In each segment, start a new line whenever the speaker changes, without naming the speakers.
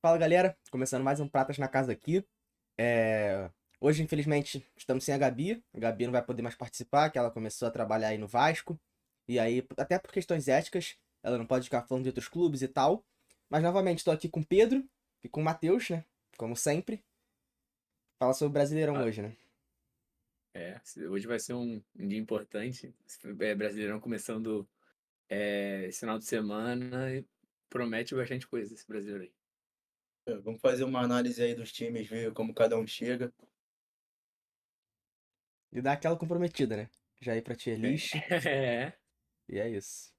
Fala galera, começando mais um Pratas na Casa aqui. Hoje, infelizmente, estamos sem a Gabi. A Gabi não vai poder mais participar, que ela começou a trabalhar aí no Vasco. E aí, até por questões éticas, ela não pode ficar falando de outros clubes e tal. Mas novamente, estou aqui com o Pedro e com o Matheus, né? Como sempre. Fala sobre o Brasileirão
Ah,
hoje, né?
hoje vai ser um dia importante. Brasileirão começando esse final de semana e promete bastante coisa esse brasileiro aí.
Vamos fazer uma análise aí dos times, ver como cada um chega.
E dar aquela comprometida, né? Já ir pra tier list.
É.
E é isso.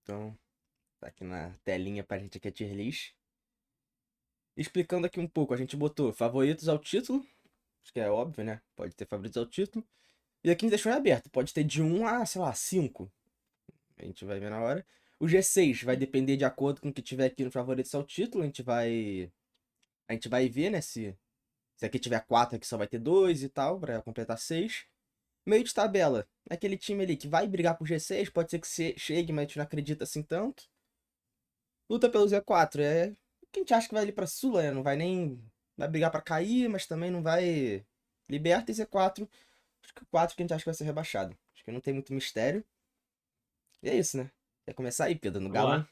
Então, tá aqui na telinha pra gente aqui a tier list. Explicando aqui um pouco, a gente botou favoritos ao título. Acho que é óbvio, né? Pode ter favoritos ao título. E aqui a gente deixou em aberto. Pode ter de 1 a, sei lá, 5. A gente vai ver na hora. O G6 vai depender de acordo com o que tiver aqui no favoritos ao título. A gente vai ver, né? Se aqui tiver 4, aqui só vai ter 2 e tal, pra completar 6. Meio de tabela. É aquele time ali que vai brigar pro G6. Pode ser que chegue, mas a gente não acredita assim tanto. Luta pelo Z4. É o que a gente acha que vai ali pra Sula, né? Não vai nem. Vai brigar pra cair, mas também não vai. Liberta e Z4. Acho que o 4 que a gente acha que vai ser rebaixado. Acho que não tem muito mistério. E é isso, né? Quer começar aí, Pedro, no
Vamos
Galão?
lá.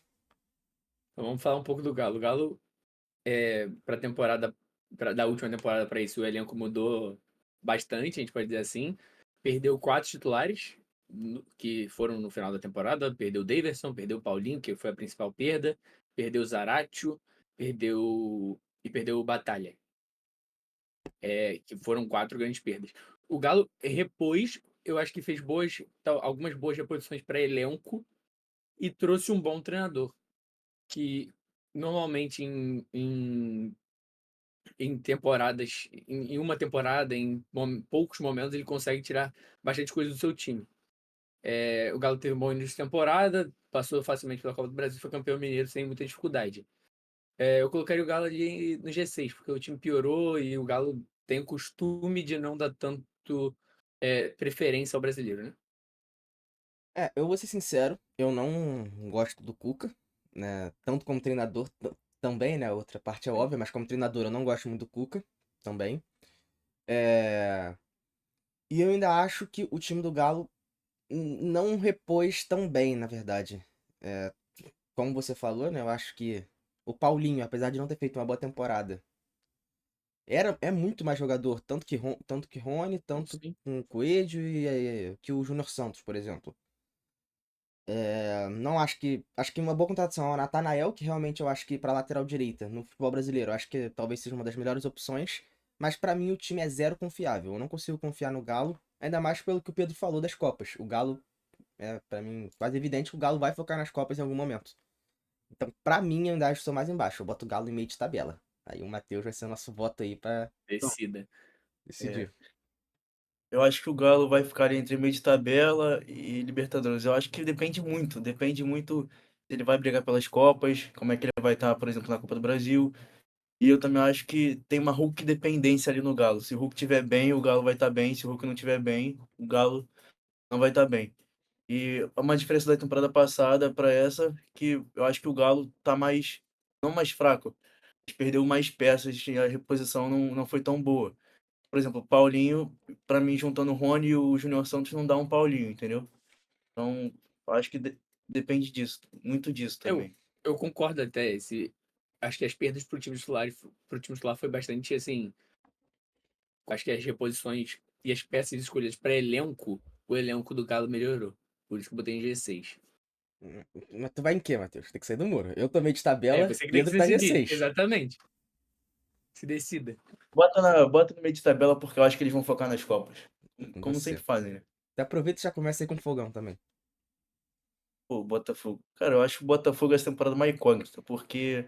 Então vamos falar um pouco do Galo. O Galo, para temporada, da última temporada para isso, o elenco mudou bastante, a gente pode dizer assim. Perdeu quatro titulares que foram no final da temporada. Perdeu o Daverson, perdeu o Paulinho, que foi a principal perda. Perdeu o Zaratio, perdeu o Batalha. Que foram quatro grandes perdas. O Galo repôs, eu acho que fez algumas boas reposições para elenco e trouxe um bom treinador, que normalmente em temporadas, em uma temporada, poucos momentos, ele consegue tirar bastante coisa do seu time. O Galo teve um bom início de temporada, passou facilmente pela Copa do Brasil, foi campeão mineiro sem muita dificuldade. Eu colocaria o Galo ali no G6, porque o time piorou e o Galo tem o costume de não dar tanto preferência ao brasileiro, né?
Eu vou ser sincero, eu não gosto do Cuca, né? Tanto como treinador também, né? Outra parte é óbvia, mas como treinador eu não gosto muito do Cuca também. É... E eu ainda acho que o time do Galo não repôs tão bem, na verdade. É, Como você falou, né? Eu acho que o Paulinho, apesar de não ter feito uma boa temporada, é muito mais jogador, tanto que Rony,
Não
tanto
sei.
com o Coelho e que o Júnior Santos, por exemplo. Não acho que. Acho que uma boa contratação é o Natanael, que realmente eu acho que pra lateral direita, no futebol brasileiro, eu acho que talvez seja uma das melhores opções. Mas pra mim o time é zero confiável. Eu não consigo confiar no Galo, ainda mais pelo que o Pedro falou das Copas. O Galo, pra mim, quase evidente que o Galo vai focar nas Copas em algum momento. Então, pra mim, eu ainda acho que sou mais embaixo. Eu boto o Galo em meio de tabela. Aí o Matheus vai ser o nosso voto aí pra
Então,
Decida.
é,
decidir.
eu acho que o Galo vai ficar entre meio de tabela e Libertadores. Eu acho que depende muito se ele vai brigar pelas Copas, como é que ele vai estar, por exemplo, na Copa do Brasil. E eu também acho que tem uma Hulk dependência ali no Galo. Se o Hulk estiver bem, o Galo vai estar bem. Se o Hulk não estiver bem, o Galo não vai estar bem. E uma diferença da temporada passada para essa, que eu acho que o Galo tá mais, não mais fraco, mas perdeu mais peças e a reposição não foi tão boa. Por exemplo, o Paulinho, para mim, juntando o Rony e o Júnior Santos, não dá um Paulinho, entendeu? Então, eu acho que depende disso, muito disso
Eu,
também.
eu concordo até. Acho que as perdas pro time titular foi bastante assim. Acho que as reposições e as peças escolhidas para elenco, o elenco do Galo melhorou. Por isso que eu botei em G6.
Mas tu vai em quê, Matheus? Tem que sair do muro. Eu tô meio de tabela,
Você que tem que
Pedro
se
tá
decidir.
G6.
Exatamente. Se decida.
Bota no meio de tabela porque eu acho que eles vão focar nas Copas.
Com
Como
você.
sempre fazem, né?
Até aproveita e já começa aí com o fogão também.
Pô, Botafogo. Cara, eu acho que o Botafogo essa temporada uma incógnita, porque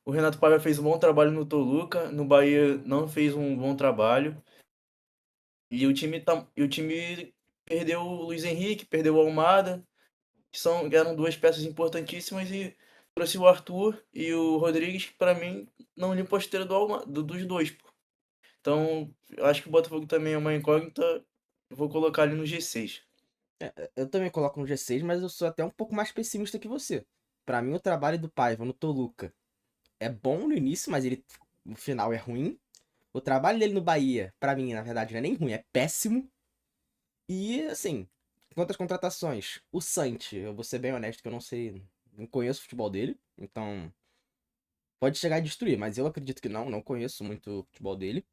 o Renato Paiva fez um bom trabalho no Toluca, no Bahia não fez um bom trabalho. E o time perdeu o Luiz Henrique, perdeu o Almada, eram duas peças importantíssimas e trouxe o Arthur e o Rodrigues, que pra mim não limpa a esteira dos dois, pô. Então, eu acho que o Botafogo também é uma incógnita. Eu vou colocar ali no G6.
Eu também coloco no G6, mas eu sou até um pouco mais pessimista que você. Pra mim, o trabalho do Paiva no Toluca é bom no início, mas ele no final é ruim. O trabalho dele no Bahia, pra mim, na verdade, não é nem ruim, é péssimo. E, assim, quanto às contratações, o Santi, eu vou ser bem honesto que eu não sei, não conheço o futebol dele, então pode chegar a destruir, mas eu acredito que não conheço muito o futebol dele.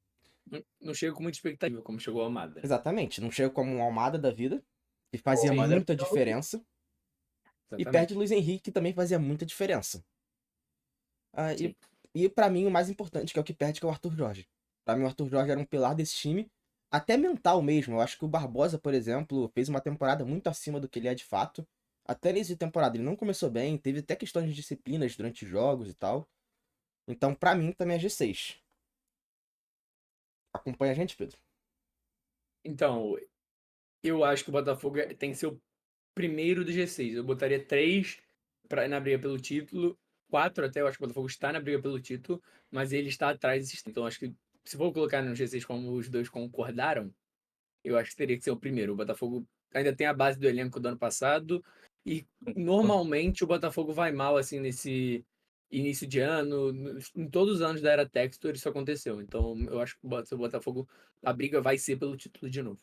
Não chega com muita expectativa, como chegou o Almada.
Exatamente, não chega como um Almada da vida, que fazia
Mas é
muita diferença. E perde o
Exatamente.
Luiz Henrique, que também fazia muita diferença. Ah,
Sim.
e para mim, o mais importante, que é o que perde, que é o Arthur Jorge. Pra mim, o Arthur Jorge era um pilar desse time, até mental mesmo. Eu acho que o Barbosa, por exemplo, fez uma temporada muito acima do que ele é de fato. Até nesse temporada ele não começou bem, teve até questões de disciplinas durante jogos e tal. Então, pra mim, também é G6. Acompanha a gente, Pedro?
Então, eu acho que o Botafogo tem que ser o primeiro do G6. Eu botaria 3 na briga pelo título, 4 até, eu acho que o Botafogo está na briga pelo título, mas ele está atrás desses. Então, acho que se for colocar no G6 como os dois concordaram, eu acho que teria que ser o primeiro. O Botafogo ainda tem a base do elenco do ano passado e normalmente o Botafogo vai mal assim nesse início de ano, em todos os anos da era Textor isso aconteceu. Então, eu acho que o Botafogo a briga vai ser pelo título de novo.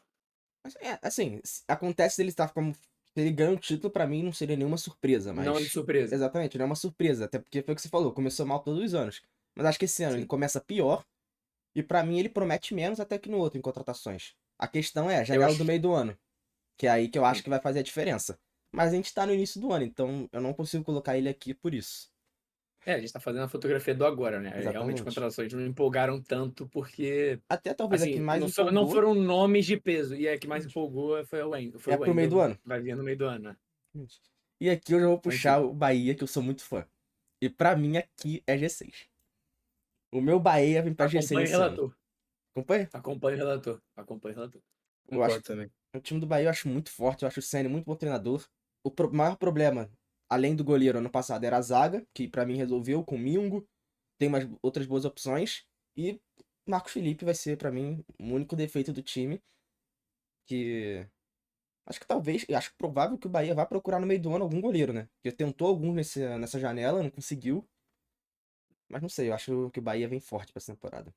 Assim, acontece se ele estar como. Se ele ganha o título, pra mim não seria nenhuma surpresa,
Não é de
mas.
surpresa.
Exatamente, não é uma surpresa. Até porque foi o que você falou, começou mal todos os anos. Mas acho que esse ano ele
Sim.
começa pior. E pra mim ele promete menos até que no outro em contratações. A questão é a
Eu
janela do
acho.
meio do ano. Que é aí que eu acho
Sim.
que vai fazer a diferença. Mas a gente tá no início do ano, então eu não consigo colocar ele aqui por isso.
É, a gente tá fazendo a fotografia do agora, né? Realmente as
Exatamente.
contratações não empolgaram tanto porque,
Até talvez a que
assim,
mais
não
empolgou
foram nomes de peso. E a que mais empolgou foi
é
o
pro meio do
Wendel,
ano.
vai vir no meio do ano, né?
E aqui eu já vou
Mas,
puxar
enfim,
o Bahia, que eu sou muito fã. E pra mim aqui é G6. O meu Bahia vem pra G6
acompanhe o
esse ano.
relator.
Acompanha?
Acompanhe o relator. Acompanhe o relator.
Eu acho
concordo também.
o time do Bahia eu acho muito forte, eu acho o Ceni muito bom treinador. Maior problema, além do goleiro ano passado, era a zaga, que pra mim resolveu com o Mingo. Tem umas outras boas opções. E Marcos Felipe vai ser, pra mim, o único defeito do time. Que. Acho que talvez. Acho provável que o Bahia vá procurar no meio do ano algum goleiro, né? Porque tentou algum nessa janela, não conseguiu. Mas não sei, eu acho que o Bahia vem forte pra essa temporada.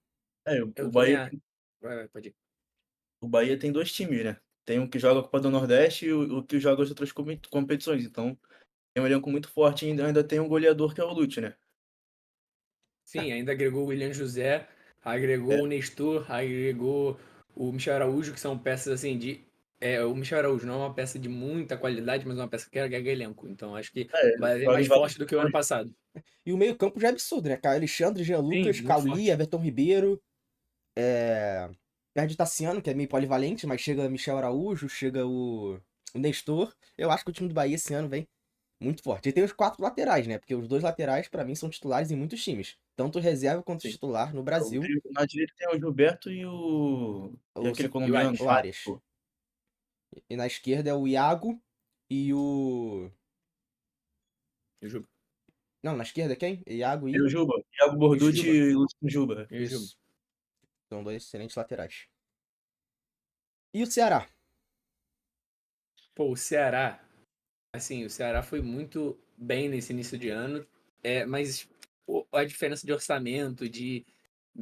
É,
Eu também acho. Pode ir.
O Bahia tem dois times, né? Tem um que joga a Copa do Nordeste e o que joga as outras competições. Então, tem um elenco muito forte e ainda tem um goleador que é o Lute, né?
É,
Sim, ainda agregou o William José, agregou o Nestor, agregou o Michel Araújo, que são peças assim de. O Michel Araújo não é uma peça de muita qualidade, mas é uma peça que agrega elenco. Então acho que vai vir
Joga
mais
em várias
forte do que o ano
posições.
passado.
e o meio-campo já é absurdo, né? Cara, Alexandre, Jean
Sim,
Lucas,
muito
Cauli,
forte.
Everton Ribeiro. Perde o Tassiano, que é meio polivalente, mas chega Michel Araújo, chega o Nestor. Eu acho que o time do Bahia esse ano vem muito forte. E tem os quatro laterais, né? Porque os dois laterais, pra mim, são titulares em muitos times. Tanto reserva quanto
Sim.
titular no Brasil,
Na direita tem o Gilberto e
o,
aquele
E o
colombiano,
Ares.
o
Pablo,
Ares.
pô.
E na esquerda é o Iago e o.
E o Juba.
Não, na esquerda é quem? Iago
E o
e.
Juba, Thiago
E o
Borducci
Juba.
e Luciano Juba.
E o Juba.
Isso. São dois excelentes laterais. E o Ceará?
Pô, o Ceará. Assim, o Ceará foi muito bem nesse início de ano, mas a diferença de orçamento, de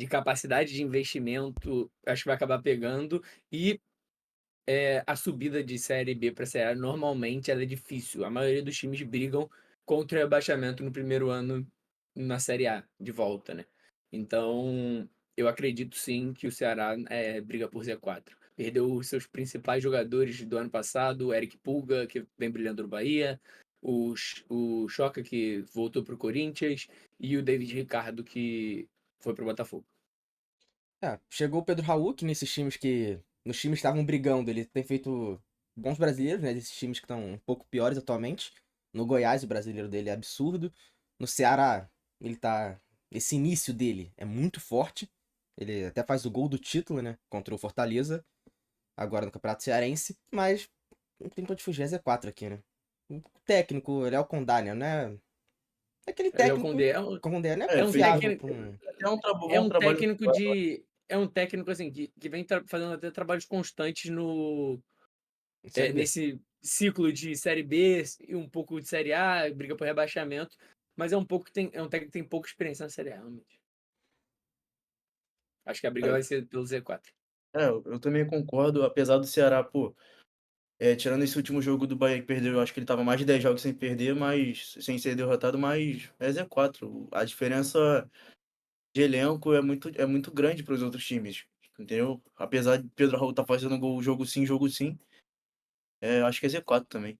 capacidade de investimento, acho que vai acabar pegando. E a subida de Série B para Série A, normalmente ela é difícil. A maioria dos times brigam contra o rebaixamento no primeiro ano na Série A, de volta, né? Então, eu acredito sim que o Ceará briga por Z4. Perdeu os seus principais jogadores do ano passado, o Eric Pulga, que vem brilhando no Bahia, o Choca, que voltou para o Corinthians, e o David Ricardo, que foi para o Botafogo.
Chegou o Pedro Raul, que nesses times que. Nos times que estavam brigando, ele tem feito bons brasileiros, né? Desses times que estão um pouco piores atualmente. No Goiás, o brasileiro dele é absurdo. No Ceará, ele tá. Esse início dele é muito forte. Ele até faz o gol do título, né? Contra o Fortaleza, agora no Campeonato Cearense. Mas não tem pra onde fugir, é Z4 aqui, né? O técnico, ele é o Condá, né? Não é. É aquele
Ele é o
técnico.
Condé.
Condé não é
É um
Fez
confiável
técnico.
pra um.
É
bom
um
trabalho.
técnico de. É um técnico assim que vem fazendo até trabalhos constantes no
Série B.
nesse ciclo de Série B e um pouco de Série A, briga por rebaixamento, mas é um técnico que tem pouca experiência na Série A, realmente. Acho que a briga
É,
vai ser pelo Z4.
eu também concordo, apesar do Ceará, pô, tirando esse último jogo do Bahia que perdeu, eu acho que ele tava mais de 10 jogos sem perder, mas sem ser derrotado, mas é Z4. A diferença de elenco é muito grande para os outros times, entendeu? Apesar de Pedro Raul tá fazendo gol jogo sim, acho que é Z4 também.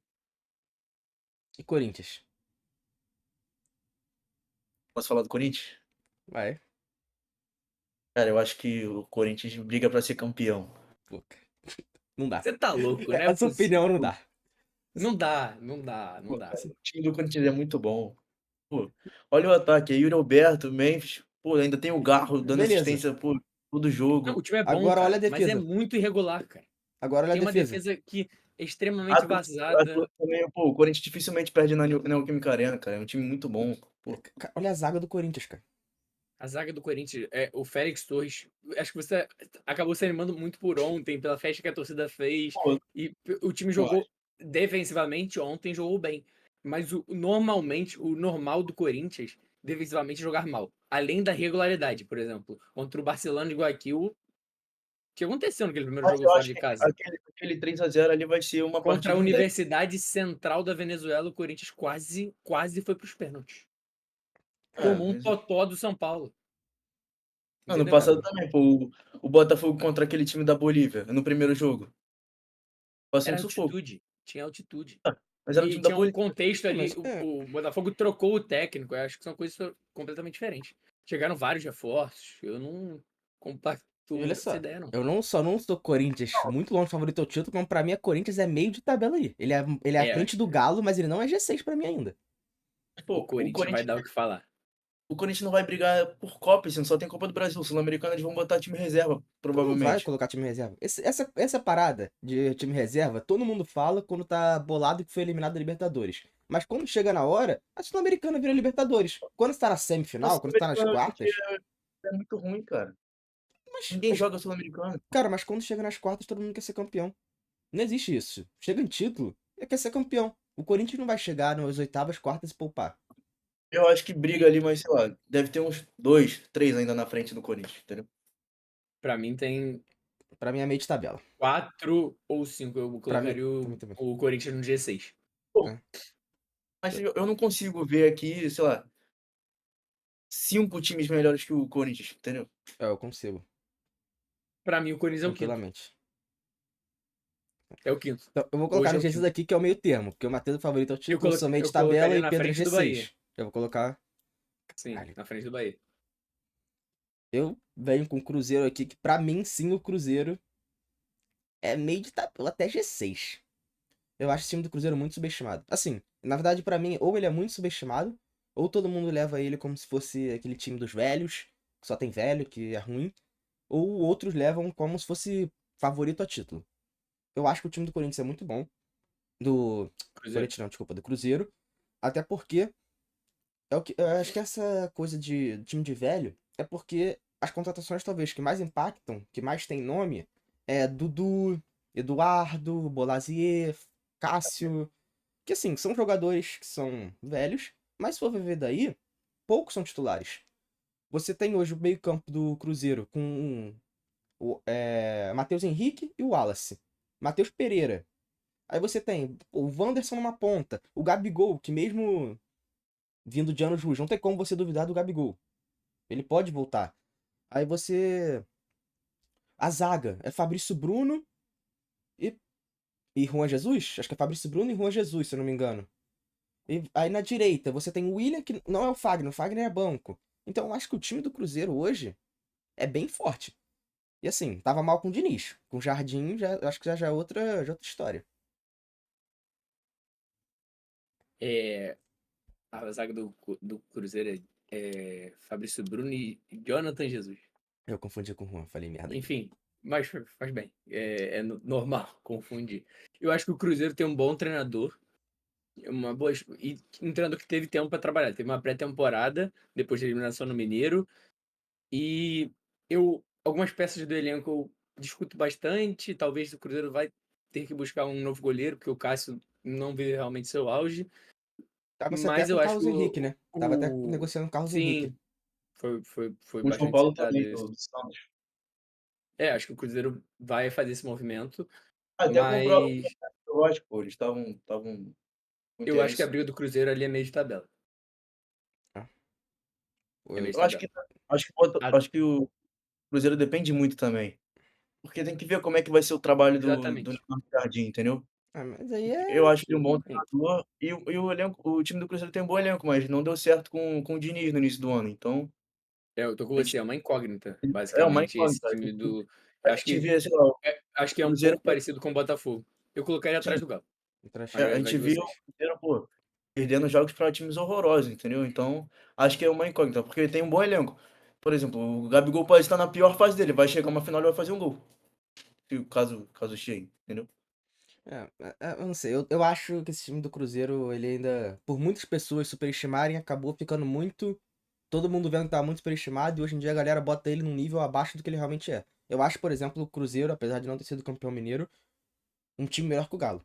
E Corinthians?
Posso falar do Corinthians?
Vai.
Cara, eu acho que o Corinthians briga para ser campeão.
Luca. Não dá.
Você tá louco, não é
Essa opinião não
possível.
dá.
Não dá, não dá, não
Pô,
dá.
cara, o time do Corinthians é muito bom. Pô, olha o ataque, Yuri Alberto, Memphis, pô, ainda tem o Garro dando
Beleza.
assistência, pô, todo
Não,
jogo.
o time é bom,
Agora olha a
cara, mas é
defesa.
muito irregular, cara.
Agora olha a
Tem uma
defesa.
defesa que é extremamente
A
vazada.
também, pô, o Corinthians dificilmente perde na Neoquímica Arena, cara. É um time muito bom. Pô,
Olha a zaga do Corinthians, cara.
A zaga do Corinthians, o Félix Torres, acho que você acabou se animando muito por ontem, pela festa que a torcida fez,
pô,
e o time
eu
jogou defensivamente ontem, jogou bem. Mas normalmente, o normal do Corinthians, defensivamente, é jogar mal. Além da regularidade, por exemplo. Contra o Barcelona de Guayaquil, o que aconteceu naquele primeiro
Mas
jogo
eu
fora
acho
de
que
casa?
aquele 3-0 ali vai ser uma
Contra a
partida em 10.
Universidade Central da Venezuela, o Corinthians quase foi pros pênaltis.
É,
Tomou um
mas
totó do São Paulo.
ano
Entendeu?
passado também, pô, o Botafogo contra aquele time da Bolívia, no primeiro jogo. Passou um
Era
sufoco.
altitude. Tinha altitude.
Mas era um
E
time da
tinha um
Bolívia.
contexto
Não,
ali.
mas
O Botafogo trocou o técnico. Eu acho que são coisas completamente diferentes. Chegaram vários reforços. Eu não compacto
e olha
essa
só.
ideia, não.
Eu não só não sou Corinthians muito longe favorito ao título, como pra mim a Corinthians é meio de tabela ali. Ele é à
É,
frente do Galo, mas ele não é G6 pra mim ainda.
o
Pô,
Corinthians vai dar o que falar.
O Corinthians não vai brigar por Copa, esse ano só tem Copa do Brasil. Sul-Americana eles vão botar time reserva,
Não vai
provavelmente.
colocar time reserva. Essa parada de time reserva, todo mundo fala quando tá bolado que foi eliminado da Libertadores. Mas quando chega na hora, a Sul-Americana vira Libertadores. Quando está na
A
semifinal, quando está nas
Sul-Americana hoje em
quartas.
dia é muito ruim, cara.
Mas,
Ninguém
mas,
joga Sul-Americana.
cara, mas quando chega nas quartas, todo mundo quer ser campeão. Não existe isso. Chega em título, quer ser campeão. O Corinthians não vai chegar nas oitavas, quartas e poupar.
Eu acho que briga
E
ali, mas sei lá, deve ter uns 2, 3 ainda na frente do Corinthians, entendeu?
pra mim tem
Pra mim é meio de tabela.
4 ou 5. Eu colocaria
Pra mim também.
o Corinthians no G6.
Pô,
É,
mas eu não consigo ver aqui, sei lá, 5 times melhores que o Corinthians, entendeu?
eu consigo,
Pra mim, o Corinthians é o quinto.
tranquilamente.
É o quinto.
Então, eu vou colocar
Hoje é
no
o
G6
quinto.
aqui, que é o meio termo, porque o Matheus é favorito ao título, eu sou meio
Eu
de tabela
colocaria
e
na
Pedro é
frente do Bahia.
G6. Eu vou colocar.
Sim,
Caralho.
na frente do Bahia.
Eu venho com o Cruzeiro aqui, que pra mim, sim, o Cruzeiro é meio de tabela até G6. Eu acho esse time do Cruzeiro muito subestimado. Assim, na verdade, pra mim, ou ele é muito subestimado, ou todo mundo leva ele como se fosse aquele time dos velhos, que só tem velho, que é ruim, ou outros levam como se fosse favorito a título. Eu acho que o time do Corinthians é muito bom. Do
Cruzeiro.
Corinthians, não, desculpa, do Cruzeiro. Até porque eu acho que essa coisa de time de velho é porque as contratações talvez que mais impactam, que mais tem nome, é Dudu, Eduardo, Bolazier, Cássio, que assim, são jogadores que são velhos, mas se for ver daí, poucos são titulares. Você tem hoje o meio-campo do Cruzeiro com o Matheus Henrique e o Wallace. Matheus Pereira. Aí você tem o Wanderson numa ponta, o Gabigol, que mesmo vindo de anos ruins, não tem como você duvidar do Gabigol. Ele pode voltar. Aí você. A zaga é Fabrício Bruno e, e Juan Jesus? Acho que é Fabrício Bruno e Juan Jesus, se eu não me engano. E aí na direita você tem o William, que não é o Fagner é banco. Então eu acho que o time do Cruzeiro hoje é bem forte. E assim, tava mal com o Diniz. Com o Jardim, eu acho que já é outra história.
É, a zaga do Cruzeiro Fabrício Bruno e Jonathan Jesus.
Eu confundi com o Juan, falei merda aqui.
Enfim, mas faz bem. Normal confundir. Eu acho que o Cruzeiro tem um bom treinador. Uma boa, e um treinador que teve tempo para trabalhar. Teve uma pré-temporada, depois da eliminação no Mineiro. E algumas peças do elenco eu discuto bastante. Talvez o Cruzeiro vai ter que buscar um novo goleiro, porque o Cássio não vive realmente seu auge.
Tava até
Mas
com
eu
o
acho que
Carlos Henrique, né? Tava até
o...
negociando o Carlos Henrique.
Sim, foi
O João
bastante
Paulo
citado
também,
isso.
do Santos.
Acho que o Cruzeiro vai fazer esse movimento,
Até com o próprio
mas
Vasco, pô, eles estavam com
eu acho que a
interesse.
briga do Cruzeiro ali é meio de tabela.
Ah,
É meio
foi-
de
Eu acho
tabela.
que acho que bota
Ah,
acho que o Cruzeiro depende muito também, porque tem que ver como é que vai ser o trabalho do
exatamente.
Leonardo Jardim, entendeu?
mas aí
Porque
é.
eu acho ele um bom
Sim.
treinador e o elenco, o time do Cruzeiro tem um bom elenco, mas não deu certo com o Diniz no início do ano, então
Eu tô com
a
você,
gente
é uma incógnita,
é uma
basicamente, esse
incógnita,
time do.
a
Acho
gente
que
vê, sei lá, o
acho que é um
Cruzeiro
pouco parecido com o Botafogo. Eu colocaria
sim,
atrás do Galo, mas
a
vai
gente
de
vê o
vocês.
Cruzeiro, pô, perdendo jogos pra times horrorosos, entendeu? Então, acho que é uma incógnita, porque ele tem um bom elenco. Por exemplo, o Gabigol pode estar na pior fase dele, vai chegar uma final e vai fazer um gol, se caso chegue, entendeu?
Eu não sei, eu acho que esse time do Cruzeiro, ele ainda, por muitas pessoas superestimarem, acabou ficando muito. Todo mundo vendo que tava muito superestimado e hoje em dia a galera bota ele num nível abaixo do que ele realmente é. Eu acho, por exemplo, o Cruzeiro, apesar de não ter sido campeão mineiro, um time melhor que o Galo.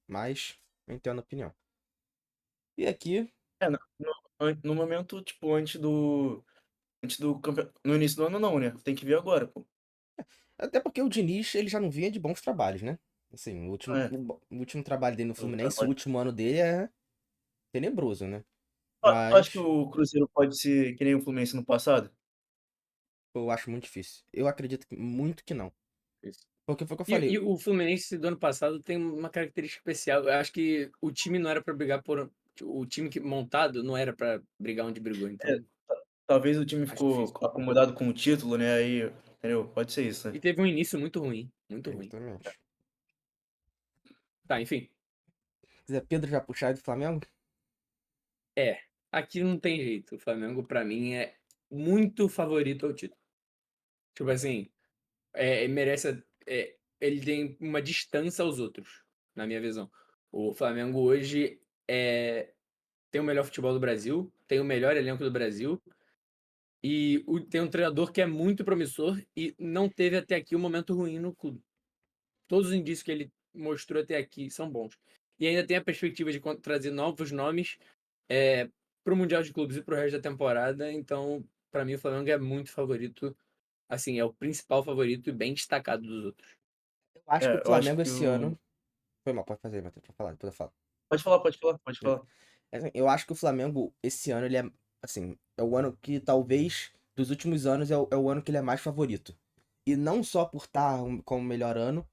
Mas, eu entendo a opinião. E aqui,
É, no momento, tipo, antes do campeonato, no início do ano não, né? Tem que ver agora, pô.
até porque o Diniz, ele já não vinha de bons trabalhos, né? Assim,
É,
o último trabalho dele no
o
Fluminense, o
trabalho.
último ano dele é tenebroso, né?
Tu acha que
Mas
o Cruzeiro pode ser que nem o Fluminense no passado?
eu acho muito difícil. Eu acredito muito que não.
Isso.
Porque foi o que eu
E
falei.
o Fluminense do ano passado tem uma característica especial. Eu acho que o time não era pra brigar por. O time que montado não era pra brigar onde brigou,
É,
então
talvez o time
acho
ficou
difícil.
acomodado com o título, né? Aí, entendeu? Pode ser isso, né?
E teve um início muito ruim, muito ruim.
Exatamente.
Tá, enfim.
Zé Pedro já puxar do Flamengo?
É, aqui não tem jeito. O Flamengo, pra mim, é muito favorito ao título. Tipo assim, merece. Ele tem uma distância aos outros, na minha visão. O Flamengo hoje tem o melhor futebol do Brasil, tem o melhor elenco do Brasil e tem um treinador que é muito promissor e não teve até aqui um momento ruim no clube. Todos os indícios que ele mostrou até aqui são bons. E ainda tem a perspectiva de trazer novos nomes para o Mundial de Clubes e para o resto da temporada. Então, para mim, o Flamengo é muito favorito. Assim, é o principal favorito e bem destacado dos outros.
Eu acho que o
Eu acho
Flamengo
que
esse
o.
ano. Foi mal, pode fazer, Matheus, pra falar, depois eu falo.
Pode falar, pode falar, pode falar.
Assim, eu acho que o Flamengo, esse ano, ele é. Assim, é o ano que talvez, dos últimos anos, é o ano que ele é mais favorito. E não só por estar como melhor ano,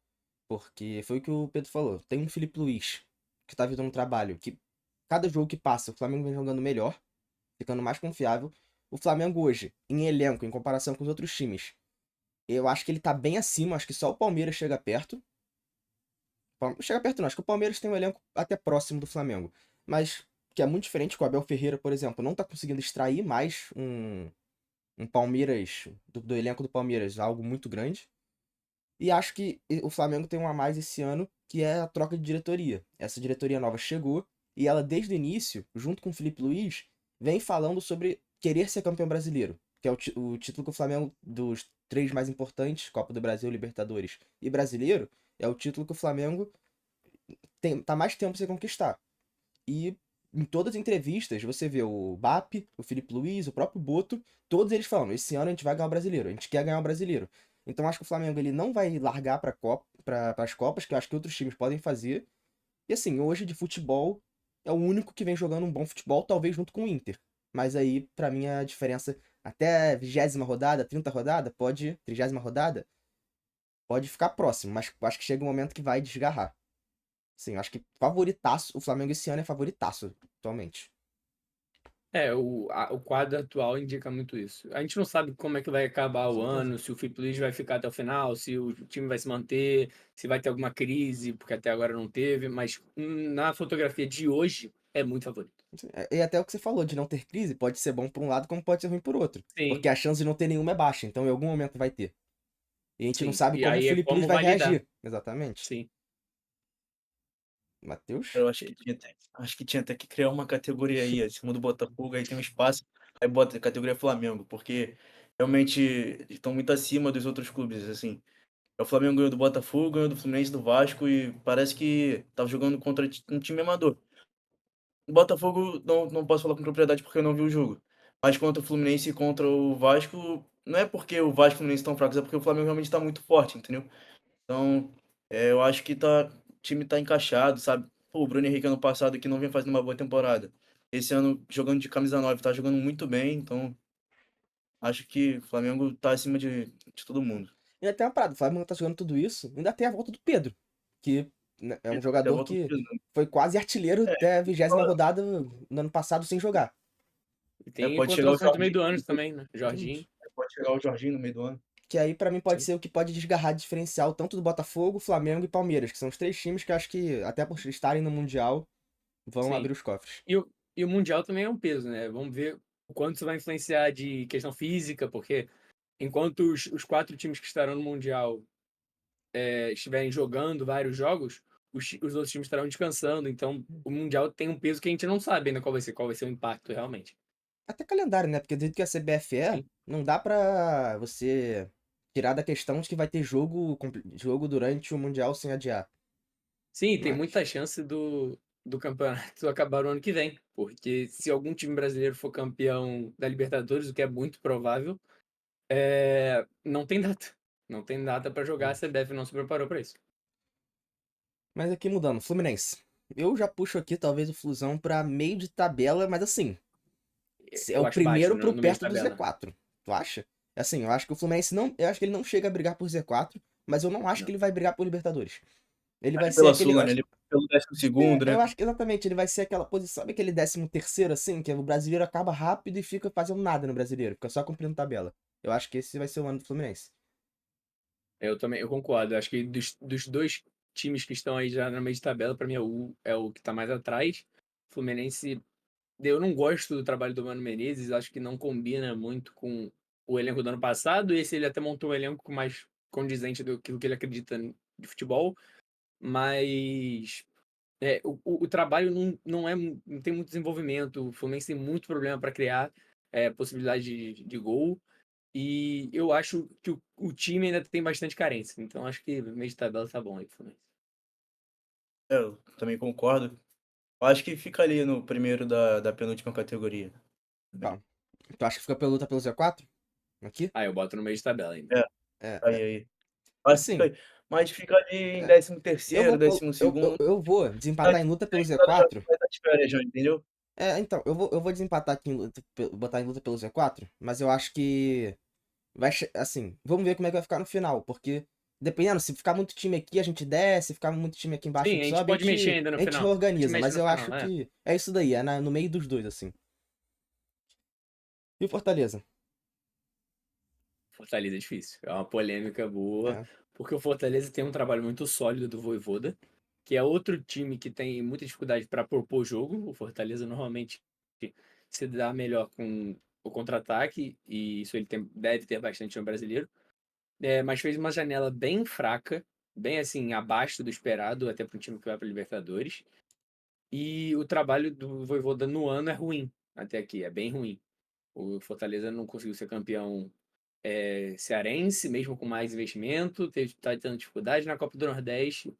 porque foi o que o Pedro falou. Tem um Felipe Luiz, que tá fazendo um trabalho que cada jogo que passa, o Flamengo vem jogando melhor, ficando mais confiável. O Flamengo hoje, em elenco, em comparação com os outros times, eu acho que ele tá bem acima, acho que só o Palmeiras chega perto. Chega perto não, acho que o Palmeiras tem um elenco até próximo do Flamengo. Mas que é muito diferente com o Abel Ferreira, por exemplo, não tá conseguindo extrair mais um Palmeiras, do elenco do Palmeiras, algo muito grande. E acho que o Flamengo tem um a mais esse ano, que é a troca de diretoria. Essa diretoria nova chegou e ela, desde o início, junto com o Felipe Luiz, vem falando sobre querer ser campeão brasileiro, que é o título que o Flamengo, dos três mais importantes, Copa do Brasil, Libertadores e Brasileiro, é o título que o Flamengo tá mais tempo sem conquistar. E em todas as entrevistas, você vê o Bap, o Felipe Luiz, o próprio Boto, todos eles falando: esse ano a gente vai ganhar o brasileiro, a gente quer ganhar o brasileiro. Então acho que o Flamengo ele não vai largar para as Copas, que eu acho que outros times podem fazer. E assim, hoje de futebol é o único que vem jogando um bom futebol, talvez junto com o Inter. Mas aí, pra mim, a diferença até 20ª rodada, 30ª rodada, 30ª rodada, pode ficar próximo, mas acho que chega um momento que vai desgarrar. Sim, acho que favoritaço. O Flamengo esse ano é favoritaço, atualmente.
O quadro atual indica muito isso. A gente não sabe como é que vai acabar
Com
o
certeza.
ano, se o Felipe Luiz vai ficar até o final, se o time vai se manter, se vai ter alguma crise, porque até agora não teve, mas na fotografia de hoje é muito favorito.
E até o que você falou de não ter crise, pode ser bom por um lado, como pode ser ruim por outro.
Sim,
Porque a chance de não ter nenhuma é baixa, então em algum momento vai ter. E a gente não
sim.
sabe
E
como o
aí é
Felipe Luiz
como
vai
vai lidar.
reagir. Exatamente.
Sim.
Matheus?
Eu acho que tinha até que criar uma categoria aí, acima do Botafogo, aí tem um espaço, aí bota a categoria Flamengo, porque realmente estão muito acima dos outros clubes, assim. O Flamengo ganhou do Botafogo, ganhou do Fluminense, do Vasco e parece que tava jogando contra um time amador. O Botafogo não posso falar com propriedade porque eu não vi o jogo. Mas contra o Fluminense e contra o Vasco, não é porque o Vasco e o Fluminense estão fracos, é porque o Flamengo realmente está muito forte, entendeu? Então, eu acho que o time tá encaixado, sabe? Pô, o Bruno Henrique ano passado que não vem fazendo uma boa temporada. Esse ano jogando de camisa 9 tá jogando muito bem, então acho que o Flamengo tá acima de todo mundo.
E ainda tem uma parada, o Flamengo tá jogando tudo isso, ainda tem a volta do Pedro, que né, é um
Até a
jogador
volta do
que
Pedro, né?
foi quase artilheiro
É,
até a 20ª rodada no ano passado sem jogar.
E tem
pode chegar o
contratações do meio
Jorginho,
do ano também, né? Jorginho.
Exatamente.
pode chegar o Jorginho no meio do ano.
Que aí pra mim pode
Sim.
ser o que pode desgarrar diferencial tanto do Botafogo, Flamengo e Palmeiras, que são os três times que eu acho que, até por estarem no Mundial, vão
Sim.
abrir os cofres.
E o Mundial também é um peso, né? Vamos ver o quanto isso vai influenciar de questão física, porque enquanto os quatro times que estarão no Mundial estiverem jogando vários jogos, os outros times estarão descansando. Então, o Mundial tem um peso que a gente não sabe ainda qual vai ser o impacto realmente.
Até calendário, né? Porque do jeito que a CBF
Sim.
não dá pra você tirar da questão de que vai ter jogo durante o Mundial sem adiar.
Sim, tem
Mas,
muita chance do campeonato acabar no ano que vem, porque se algum time brasileiro for campeão da Libertadores, o que é muito provável, não tem data. Não tem data para jogar, a CBF não se preparou para isso.
mas aqui mudando, Fluminense. Eu já puxo aqui talvez o Flusão pra meio de tabela, mas assim, é
Eu
o
acho baixo
primeiro
no,
pro
no meio de
perto do
tabela.
Z4. Tu acha? Assim, eu acho que o Fluminense não, eu acho que ele não chega a brigar por Z4, mas eu não acho que
Não.
ele vai brigar por Libertadores. Ele vai
Ali
ser
pela
aquele, eu
Sula, né?
acho,
Ali pelo 12º,
eu
né?
acho que exatamente, ele vai ser aquela posição, sabe aquele 13º assim, que o brasileiro acaba rápido e fica fazendo nada no brasileiro, fica só cumprindo tabela. Eu acho que esse vai ser o ano do Fluminense.
Eu também, eu concordo. Eu acho que dos dois times que estão aí já no meio de tabela, para mim é o que tá mais atrás. Fluminense, eu não gosto do trabalho do Mano Menezes, acho que não combina muito com o elenco do ano passado. Esse ele até montou um elenco mais condizente do que ele acredita de futebol, mas o trabalho não tem muito desenvolvimento. O Fluminense tem muito problema para criar possibilidade de gol. E eu acho que o time ainda tem bastante carência. Então acho que meio de tabela tá bom aí pro Fluminense.
Eu também concordo. Eu acho que fica ali no primeiro da penúltima categoria.
Tá. Tu acha que fica pela luta pelo Z4? Aqui?
Ah, eu boto no meio de tabela ainda.
É,
É, é.
aí. Acho que fica
Assim,
aí. Mas fica ali em
é,
décimo
eu
terceiro,
vou,
décimo
eu,
segundo.
eu vou
Mas
desempatar em luta pelo
a já
Z4.
vai estar de férias já, entendeu?
Então, eu vou desempatar aqui botar em luta pelo Z4, mas eu acho que assim, vamos ver como é que vai ficar no final, porque dependendo, se ficar muito time aqui, a gente desce, se ficar muito time aqui embaixo, a
Sim,
gente
a gente
sobe,
pode mexer ainda
a
no
gente
final. A gente
reorganiza,
mexe
mas
no
eu
final,
acho
é.
que é isso daí, no meio dos dois, assim. E o Fortaleza?
Fortaleza é difícil. É uma polêmica boa.
É.
Porque o Fortaleza tem um trabalho muito sólido do Vojvoda, que é outro time que tem muita dificuldade para propor jogo. O Fortaleza normalmente se dá melhor com o contra-ataque, e isso ele deve ter bastante no brasileiro. Mas fez uma janela bem fraca, bem assim, abaixo do esperado, até para um time que vai para Libertadores. E o trabalho do Vojvoda no ano é ruim, até aqui, é bem ruim. O Fortaleza não conseguiu ser campeão cearense, mesmo com mais investimento, tá tendo dificuldade na Copa do Nordeste.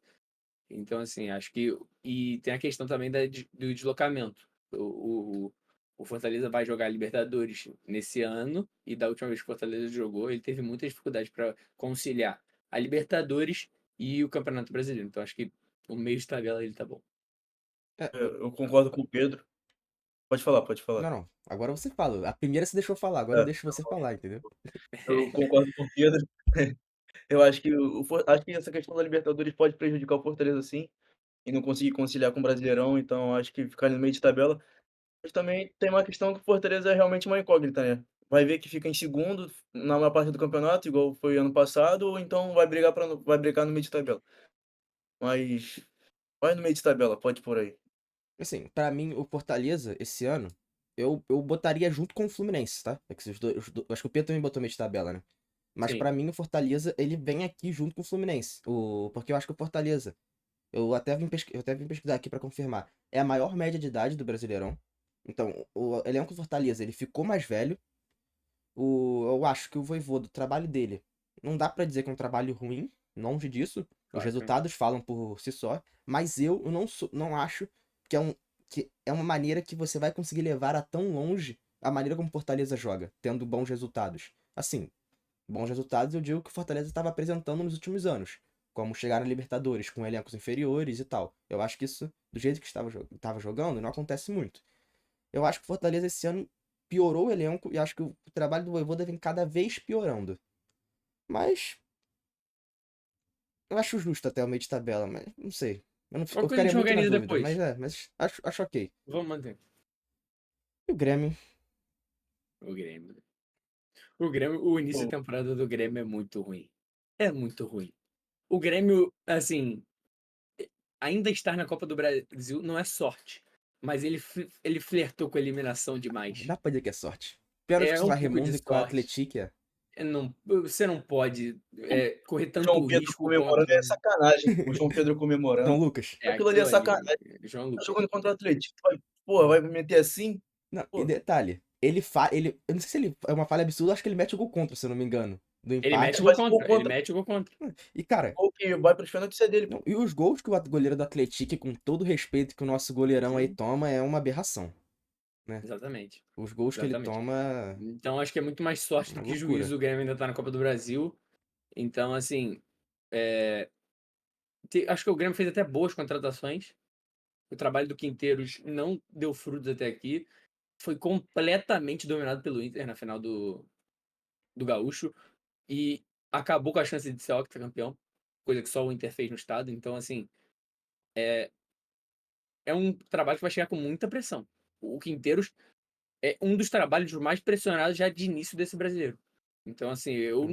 Então, assim, acho que. E tem a questão também do deslocamento. O Fortaleza vai jogar Libertadores nesse ano, e da última vez que o Fortaleza jogou, ele teve muita dificuldade para conciliar a Libertadores e o Campeonato Brasileiro. Então, acho que o meio de tabela ele tá bom.
É,
Eu concordo com o Pedro. Pode falar, pode falar.
não, agora você fala. A primeira você deixou falar, agora eu
É,
deixo você falar, entendeu?
eu concordo com o Pedro. Eu acho que acho que essa questão da Libertadores pode prejudicar o Fortaleza sim, e não conseguir conciliar com o Brasileirão, então acho que ficar ali no meio de tabela. Mas também tem uma questão que o Fortaleza é realmente uma incógnita, né. Vai ver que fica em segundo na maior parte do campeonato, igual foi ano passado, ou então vai brigar no meio de tabela. Mas vai no meio de tabela, pode por aí.
Assim, pra mim, o Fortaleza, esse ano, eu botaria junto com o Fluminense, tá? É que acho que o Pedro também botou meio de tabela, né? Mas
Sim,
pra mim, o Fortaleza, ele vem aqui junto com o Fluminense. Porque eu acho que o Fortaleza, eu até vim pesquisar aqui pra confirmar, é a maior média de idade do Brasileirão. Então, o elenco do Fortaleza, ele ficou mais velho. Eu acho que o Vojvoda, do trabalho dele, não dá pra dizer que é um trabalho ruim, longe disso. Os
claro que não.
resultados falam por si só, mas eu não acho que é que é uma maneira que você vai conseguir levar a tão longe a maneira como Fortaleza joga, tendo bons resultados. Assim, bons resultados eu digo que o Fortaleza estava apresentando nos últimos anos, como chegar na Libertadores com elencos inferiores e tal. Eu acho que isso, do jeito que estava jogando, não acontece muito. Eu acho que o Fortaleza esse ano piorou o elenco e acho que o trabalho do Vojvoda vem cada vez piorando. Mas eu acho justo até o meio de tabela, mas não sei. Eu
Vamos que a
ficaria
gente
muito na
organiza
dúvida,
depois.
mas acho ok.
Vamos manter.
E o Grêmio?
O Grêmio. O Grêmio, o início
Pô,
da temporada do Grêmio é muito ruim. É muito ruim. O Grêmio, assim, ainda estar na Copa do Brasil não é sorte. Mas ele flertou com a eliminação demais.
Dá pra dizer que é sorte. Pênalti
É
com o
um pouco de
Raimundo e com a
sorte.
Atlético.
Você não pode correr
o João
tanto
Pedro
risco
comemorando é
contra.
sacanagem. O João Pedro
João
comemorando.
Lucas.
É
Aquilo ali é
aquilo ali,
sacanagem.
João
Tá
Lucas.
jogando contra o Atlético. Pô, vai me meter assim?
Não, e
Pô,
detalhe, eu não sei se ele é uma falha absurda, acho que ele mete o gol contra, se eu não me engano, do
Ele mete
empate.
o gol
faz o gol
contra. Ele
contra.
mete o gol contra.
E cara,
O gol que vai pros pênaltis é dele,
não,
pô.
e os gols que o goleiro do Atlético, com todo o respeito que o nosso goleirão aí
Sim,
toma, é uma aberração, né?
exatamente.
Os gols que ele
Exatamente.
toma
Então acho que é muito mais
é
sorte do
uma
que
loucura.
juízo. O Grêmio ainda tá na Copa do Brasil. Então, assim, é, acho que o Grêmio fez até boas contratações. O trabalho do Quinteiros não deu frutos até aqui. Foi completamente dominado pelo Inter na final do Gaúcho. E acabou com a chance de ser octacampeão. Coisa que só o Inter fez no estado. Então, assim, é um trabalho que vai chegar com muita pressão. O Quinteiros é um dos trabalhos mais pressionados já de início desse brasileiro. Então, assim, eu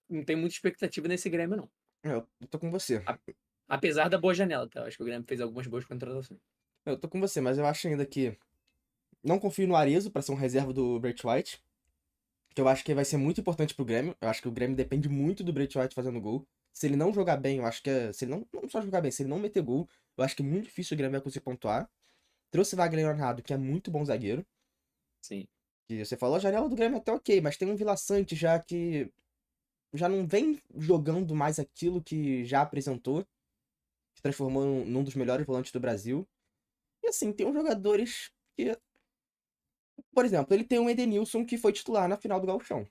não tenho muita expectativa nesse Grêmio, não.
Eu tô com você.
A- Apesar da boa janela, tá? Eu acho que o Grêmio fez algumas boas contratações.
Eu tô com você, mas eu acho ainda que não confio no Arezzo pra ser um reserva do Brait White, que eu acho que vai ser muito importante pro Grêmio. Eu acho que o Grêmio depende muito do Brait White fazendo gol. Se ele não jogar bem, eu acho que se ele não só jogar bem, se ele não meter gol, eu acho que é muito difícil o Grêmio vai conseguir pontuar. Trouxe Wagner Leonardo, que é muito bom zagueiro.
Sim,
Que você falou, a janela do Grêmio é até ok, mas tem um Vila Sante já que já não vem jogando mais aquilo que já apresentou, se transformou num dos melhores volantes do Brasil. E assim, tem uns jogadores que, por exemplo, ele tem um Edenilson que foi titular na final do Gauchão,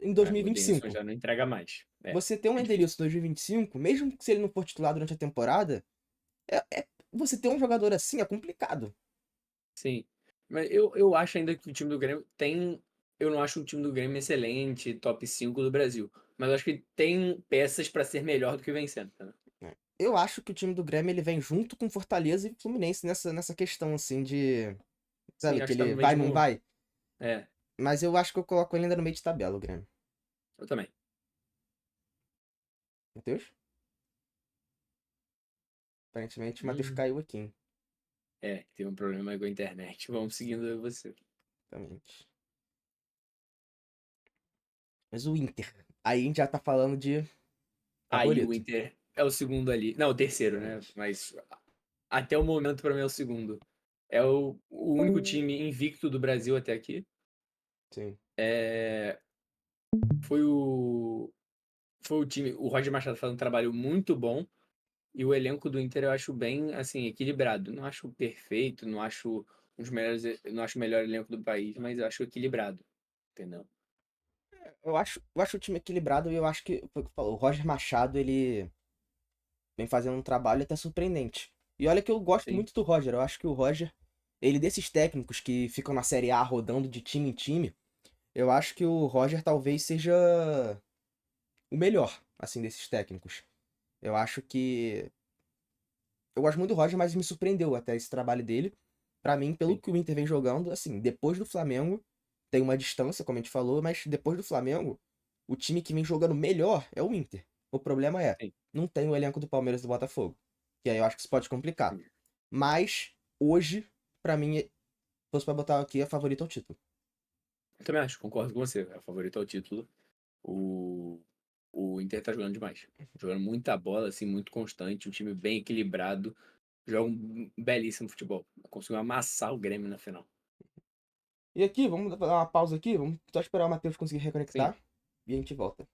em
o Denilson
2025.
já não entrega mais.
Você tem um
É difícil.
Edenilson em 2025, mesmo que se ele não for titular durante a temporada, você ter um jogador assim é complicado.
Sim. Mas eu acho ainda que o time do Grêmio tem. Eu não acho o time do Grêmio excelente, top 5 do Brasil. Mas eu acho que tem peças pra ser melhor do que vem sendo, tá?
Né? Eu acho que o time do Grêmio ele vem junto com Fortaleza e Fluminense nessa questão assim de,
Sim,
sabe, que
acho que tá
ele
no
vai não
mesmo.
vai.
É,
Mas eu acho que eu coloco ele ainda no meio de tabela, o Grêmio.
eu também.
Matheus? Aparentemente o Matheus
Hum.
caiu aqui, hein?
Teve um problema com a internet. Vamos seguindo você.
Exatamente. Mas o Inter. Aí a gente já tá falando de
Aí o
favorito.
Inter é o segundo ali. Não, o terceiro, né? Mas até o momento, pra mim, é o segundo. É o único time invicto do Brasil até aqui.
Sim.
É, foi o time. O Roger Machado faz um trabalho muito bom. E o elenco do Inter eu acho bem, assim, equilibrado. Não acho perfeito, não acho um dos melhores, não acho o melhor elenco do país, mas eu acho equilibrado. Entendeu?
Eu acho o time equilibrado e eu acho que, foi o que você falou, o Roger Machado, ele vem fazendo um trabalho até surpreendente. E olha que eu gosto
Sim,
muito do Roger. Eu acho que o Roger, ele desses técnicos que ficam na Série A rodando de time em time, eu acho que o Roger talvez seja o melhor, assim, desses técnicos. Eu acho que. Eu gosto muito do Roger, mas me surpreendeu até esse trabalho dele. Pra mim, pelo
sim,
que o Inter vem jogando, assim, depois do Flamengo, tem uma distância, como a gente falou, mas depois do Flamengo, o time que vem jogando melhor é o Inter. O problema é,
sim,
não tem o elenco do Palmeiras e do Botafogo. Que aí eu acho que isso pode complicar.
sim.
Mas, hoje, pra mim, se fosse pra botar aqui, é favorito ao título.
Eu também acho, concordo com você. É o favorito ao título. O, o Inter tá jogando demais. Jogando muita bola, assim, muito constante. Um time bem equilibrado. Joga um belíssimo futebol. Conseguiu amassar o Grêmio na final.
E aqui, vamos dar uma pausa aqui, vamos só esperar o Matheus conseguir
Sim,
reconectar e a gente volta.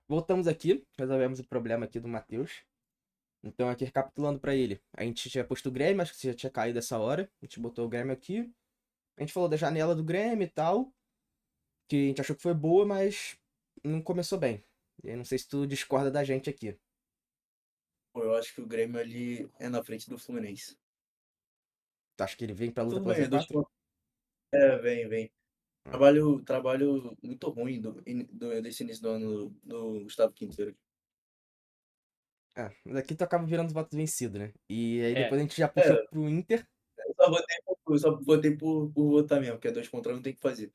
Voltamos aqui, resolvemos o problema aqui do Matheus. Então, aqui recapitulando pra ele. A gente tinha posto o Grêmio, acho que você já tinha caído essa hora. A gente botou o Grêmio aqui. A gente falou da janela do Grêmio e tal, que a gente achou que foi boa, mas não começou bem. E aí não sei se tu discorda da gente aqui.
Pô, eu acho que o Grêmio ali é na frente do Fluminense.
Tu acha que ele vem pra luta
Tudo
pela
bem, dois
Z4?
pontos. É, vem.
Ah,
Trabalho muito ruim desse início do ano do Gustavo Quinteiro.
daqui tu acaba virando voto vencido, né? E aí
É,
depois a gente já puxou
É,
pro Inter.
eu só votei por votar mesmo, porque é 2 contra 1 não tem o que fazer.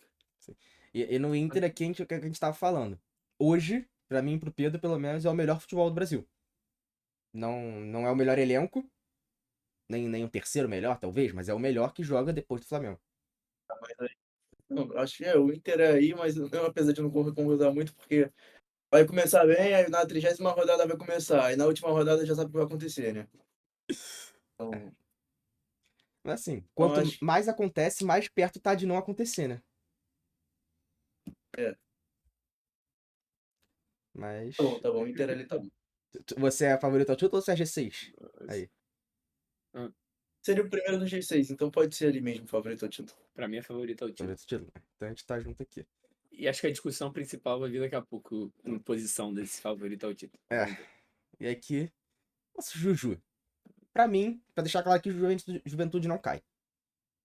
E no Inter aqui o que a gente tava falando. Hoje, pra mim e pro Pedro, pelo menos, é o melhor futebol do Brasil. Não é o melhor elenco, nem o terceiro melhor, talvez, mas é o melhor que joga depois do Flamengo.
Mas aí, não, acho que o Inter é aí, mas eu, apesar de não concordar muito, porque vai começar bem, aí na 30ª rodada vai começar, aí na última rodada já sabe o que vai acontecer, né? Então,
Mas assim,
então
quanto
acho.
mais acontece, mais perto tá de não acontecer, né?
É,
Mas.
tá bom, o Inter ali tá bom.
Você é favorito ao título ou você é G6? Aí,
ah,
Seria o primeiro do G6, então pode ser ali mesmo, favorito ao título.
pra mim é favorito ao título.
favorito ao título. Então a gente tá junto aqui.
E acho que a discussão principal vai vir daqui a pouco em posição desse favorito ao título.
É,
Vamos ver.
e aqui. Nossa, Juju. Pra mim, pra deixar claro que o Juventude não cai.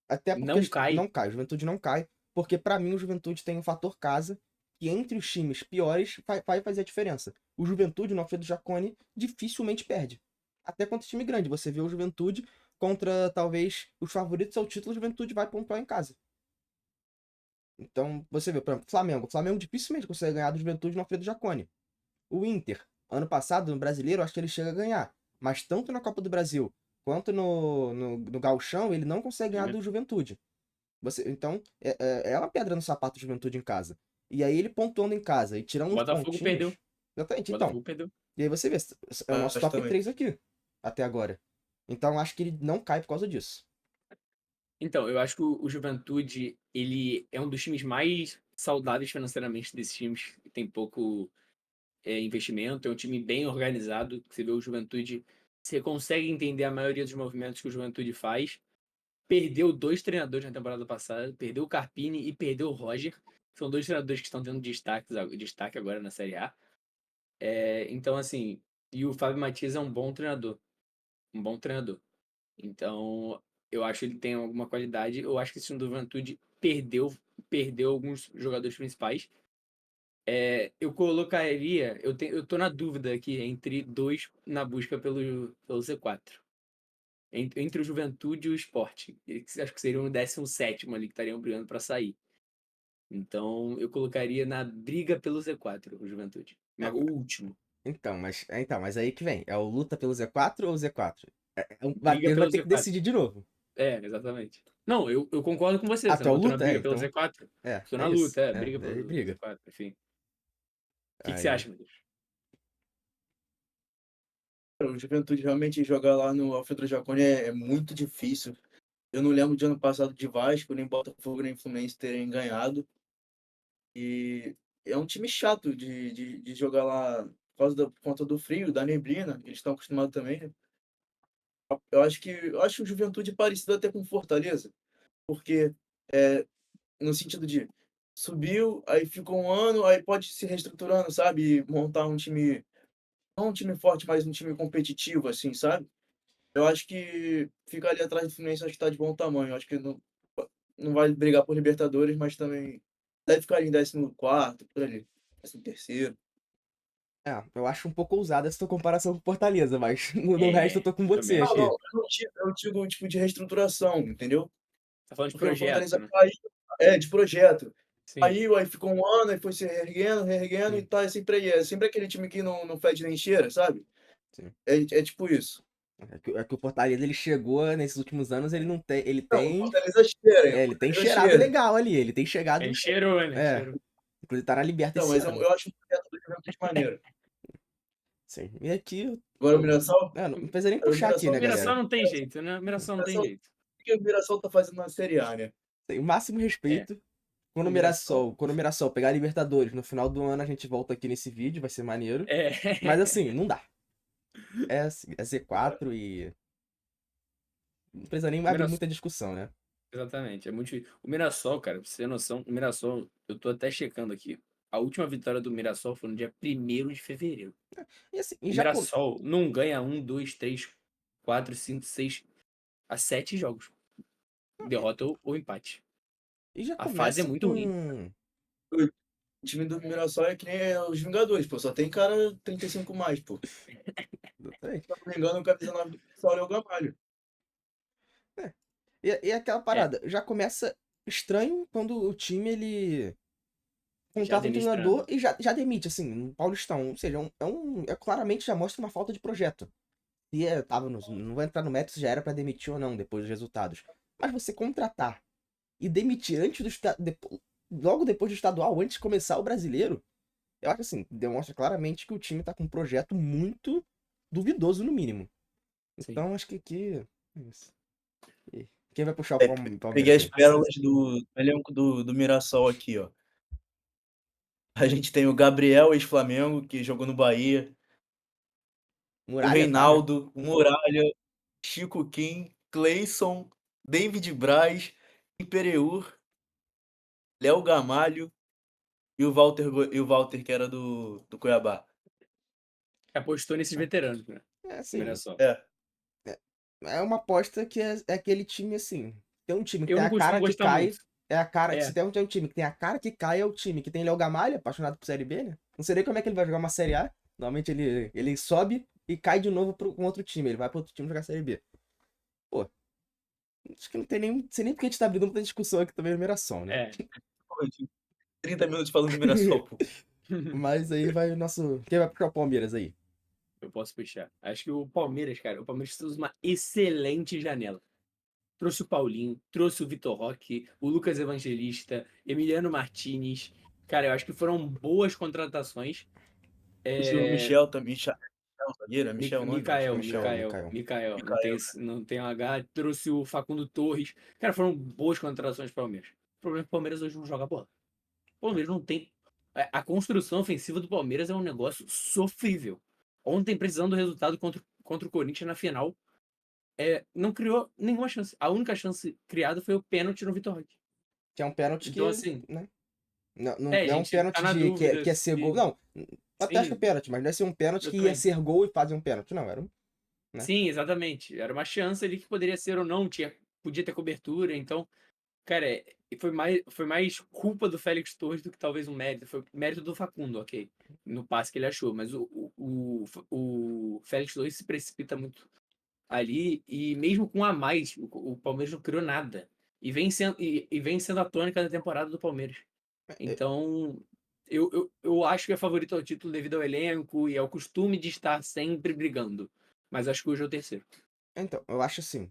Até porque
Não cai.
não cai, o Juventude não cai, porque pra mim o Juventude tem um fator casa que entre os times piores vai fazer a diferença. O Juventude no Alfredo Jaconi dificilmente perde. Até contra time grande, você vê o Juventude contra talvez os favoritos ao título, o Juventude vai pontuar em casa. Então, você vê, por exemplo, Flamengo. O Flamengo dificilmente consegue ganhar do Juventude no Alfredo Jaconi. O Inter, ano passado, no Brasileiro, eu acho que ele chega a ganhar. Mas tanto na Copa do Brasil quanto no Gauchão, ele não consegue ganhar do Juventude. Então, é uma pedra no sapato do Juventude em casa. E aí ele pontuando em casa e tirando
O
uns
Botafogo perdeu.
pontinhos. Exatamente.
O
Então,
Botafogo perdeu.
e aí você vê, é o nosso
Acho
top
também.
3 aqui, até agora. Então, acho que ele não cai por causa disso.
Então, eu acho que o Juventude, ele é um dos times mais saudáveis financeiramente desses times. Tem pouco investimento, é um time bem organizado. Você vê o Juventude, você consegue entender a maioria dos movimentos que o Juventude faz. Perdeu 2 treinadores na temporada passada, perdeu o Carpini e perdeu o Roger. São 2 treinadores que estão tendo destaque agora na Série A. Então, assim, e o Fábio Matias é um bom treinador. Um bom treinador. Então, eu acho que ele tem alguma qualidade. Eu acho que esse time do Juventude perdeu alguns jogadores principais. Eu colocaria, eu tô na dúvida aqui entre dois na busca pelo Z4. Entre o Juventude e o Sport. Acho que seria o 17º ali que estariam brigando para sair. Então, eu colocaria na briga pelo Z4, o Juventude.
Não,
O último.
mas aí que vem. É o luta pelo Z4 ou o Z4? O
Briga
Matheus vai
pelo
ter que
Z4.
decidir de novo.
Exatamente. Não, eu concordo com você.
Ah,
Você
tu é
não
o
botou na
luta?
briga pelo
Então.
Z4? Estou
É
na
isso.
luta,
É,
briga
daí
pelo
briga.
Z4, enfim. O que você
Aí.
acha, meu Deus?
O Juventude realmente jogar lá no Alfredo Jaconi é muito difícil. Eu não lembro de ano passado de Vasco, nem Botafogo, nem Fluminense terem ganhado. E é um time chato de jogar lá por conta do frio, da neblina. Eles estão acostumados também, né? Eu acho o Juventude parecido até com Fortaleza, porque no sentido de subiu, aí ficou um ano, aí pode se reestruturando, sabe? E montar um time, não um time forte, mas um time competitivo, assim, sabe? Eu acho que ficar ali atrás do Fluminense acho que tá de bom tamanho. Eu acho que não vai brigar por Libertadores, mas também deve ficar ali em 14º, por ali. 13º.
Eu acho um pouco ousada essa tua comparação com Fortaleza, mas no resto eu tô com você
Também
Não,
achei.
aqui.
eu digo tipo de reestruturação, entendeu?
Tá falando de
Porque o
projeto,
Fortaleza
né?
caiu, de projeto.
Sim.
Aí ficou um ano, aí foi se reerguendo e
Sim,
tá sempre aí. É sempre aquele time que não fede nem cheira, sabe?
sim.
É tipo isso.
É que o Fortaleza ele chegou nesses últimos anos, ele não tem. Ele
Não, o
tem.
Fortaleza cheira, hein? O
Ele tem
Fortaleza
cheirado
cheira.
legal ali. Ele tem chegado.
Ele cheirou, né?
É.
Cheirou.
Inclusive tá na Liberta
Então,
esse
mas eu,
ano.
eu acho o projeto do Juventude maneiro.
Sim. E aqui.
Agora o Mirassol,
Não precisa nem
o
puxar aqui,
Mirassol,
né,
O Mirassol
galera?
não tem jeito, né? O Mirassol não tem
Mirassol, o
jeito.
que o Mirassol tá fazendo na Série A, né?
Tem o máximo
É.
respeito. Quando
O
o
Mirassol.
Mirassol, quando o Mirassol pegar a Libertadores no final do ano, a gente volta aqui nesse vídeo, vai ser maneiro.
É.
Mas assim, não dá. É, assim, é Z4 e. Não precisa nem
O
abrir
Mirassol,
muita discussão, né?
exatamente, é muito difícil. O Mirassol, cara, pra você ter noção, o Mirassol, eu tô até checando aqui. A última vitória do Mirassol foi no dia 1º de fevereiro.
E assim, e
O
já,
Mirassol não ganha 1, 2, 3, 4, 5, 6 a 7 jogos. Derrota ou empate.
e já
A fase é
começa
muito ruim.
com.
O time do Mirassol é que nem os Vingadores, pô. Só tem cara 35 mais, pô. Se
Exatamente.
não me engano, o camisa 9 do Mirassol é o Gamalho.
É. E aquela
É,
parada, já começa estranho quando o time ele
já
contrata um
demite o
treinador
treinador.
e já demite, assim, no Paulistão. Ou seja, claramente já mostra uma falta de projeto. E não vou entrar no mérito se já era pra demitir ou não depois dos resultados. Mas você contratar e demitir logo depois do estadual, antes de começar o brasileiro, eu acho assim, demonstra claramente que o time tá com um projeto muito duvidoso, no mínimo.
Sim.
Então acho que aqui. É isso. E quem vai puxar o
É, peguei
Palmeiras
as
aí?
pérolas do elenco do Mirassol aqui, ó. A gente tem o Gabriel, ex-Flamengo, que jogou no Bahia. O
Muralha tá, né?
Reinaldo, o Muralha, Chico Kim, Cleison, David Braz, Pereur, Léo Gamalho e o Walter que era do Cuiabá.
Apostou nesses veteranos, né?
É
O
assim.
Mirassol.
É,
É, é uma aposta que é aquele time assim. Tem um time que
Eu
tem
não
a
costumo
cara que
gostar muito.
cai. É a cara.
É,
Se tem um time que tem a cara que cai, é o time que tem Léo Gamalha, apaixonado por Série B, né? Não sei nem como é que ele vai jogar uma Série A. Normalmente ele sobe e cai de novo com outro time. Ele vai pro outro time jogar Série B. Pô, acho que não tem nem. Não sei nem porque a gente tá abrindo muita discussão aqui também no Mirassol, né?
é.
pô, 30 minutos falando de Mirassol, pô.
Mas aí vai o nosso. Quem vai puxar o Palmeiras aí?
Eu posso puxar. Acho que o Palmeiras, cara, o Palmeiras fez uma excelente janela. Trouxe o Paulinho, trouxe o Vitor Roque, o Lucas Evangelista, Emiliano Martinez. Cara, eu acho que foram boas contratações.
O
É,
Michel também, Michel, zagueiro, é Michel o nome? Acho que é
Mikael,
Michel.
Mikael.
Não tem,
Micael.
não tem um H. Trouxe o Facundo Torres. Cara, foram boas contratações do Palmeiras. O problema é que o Palmeiras hoje não joga bola. O Palmeiras não tem. A construção ofensiva do Palmeiras é um negócio sofrível. Ontem, precisando do resultado contra o Corinthians na final, não criou nenhuma chance. A única chance criada foi o pênalti no Vitor Roque.
Que é um pênalti
Então,
que.
assim,
Né? Não é um
gente tá
pênalti
na
que
dúvida
ia ser gol.
se.
Não, até acho que é
Sim,
pênalti, mas não é ser um pênalti
eu
que ia
também.
ser gol e fazer um pênalti. Não, era um. Né?
Sim, exatamente. Era uma chance ali que poderia ser ou não, podia ter cobertura. Então, cara, foi mais culpa do Félix Torres do que talvez um mérito. Foi mérito do Facundo, ok. No passe que ele achou. Mas o Félix Torres se precipita muito ali. E mesmo com a mais, o Palmeiras não criou nada. E vem sendo a tônica da temporada do Palmeiras.
É,
Então, eu acho que é favorito ao título devido ao elenco e ao costume de estar sempre brigando. Mas acho que hoje é o terceiro.
então, eu acho assim.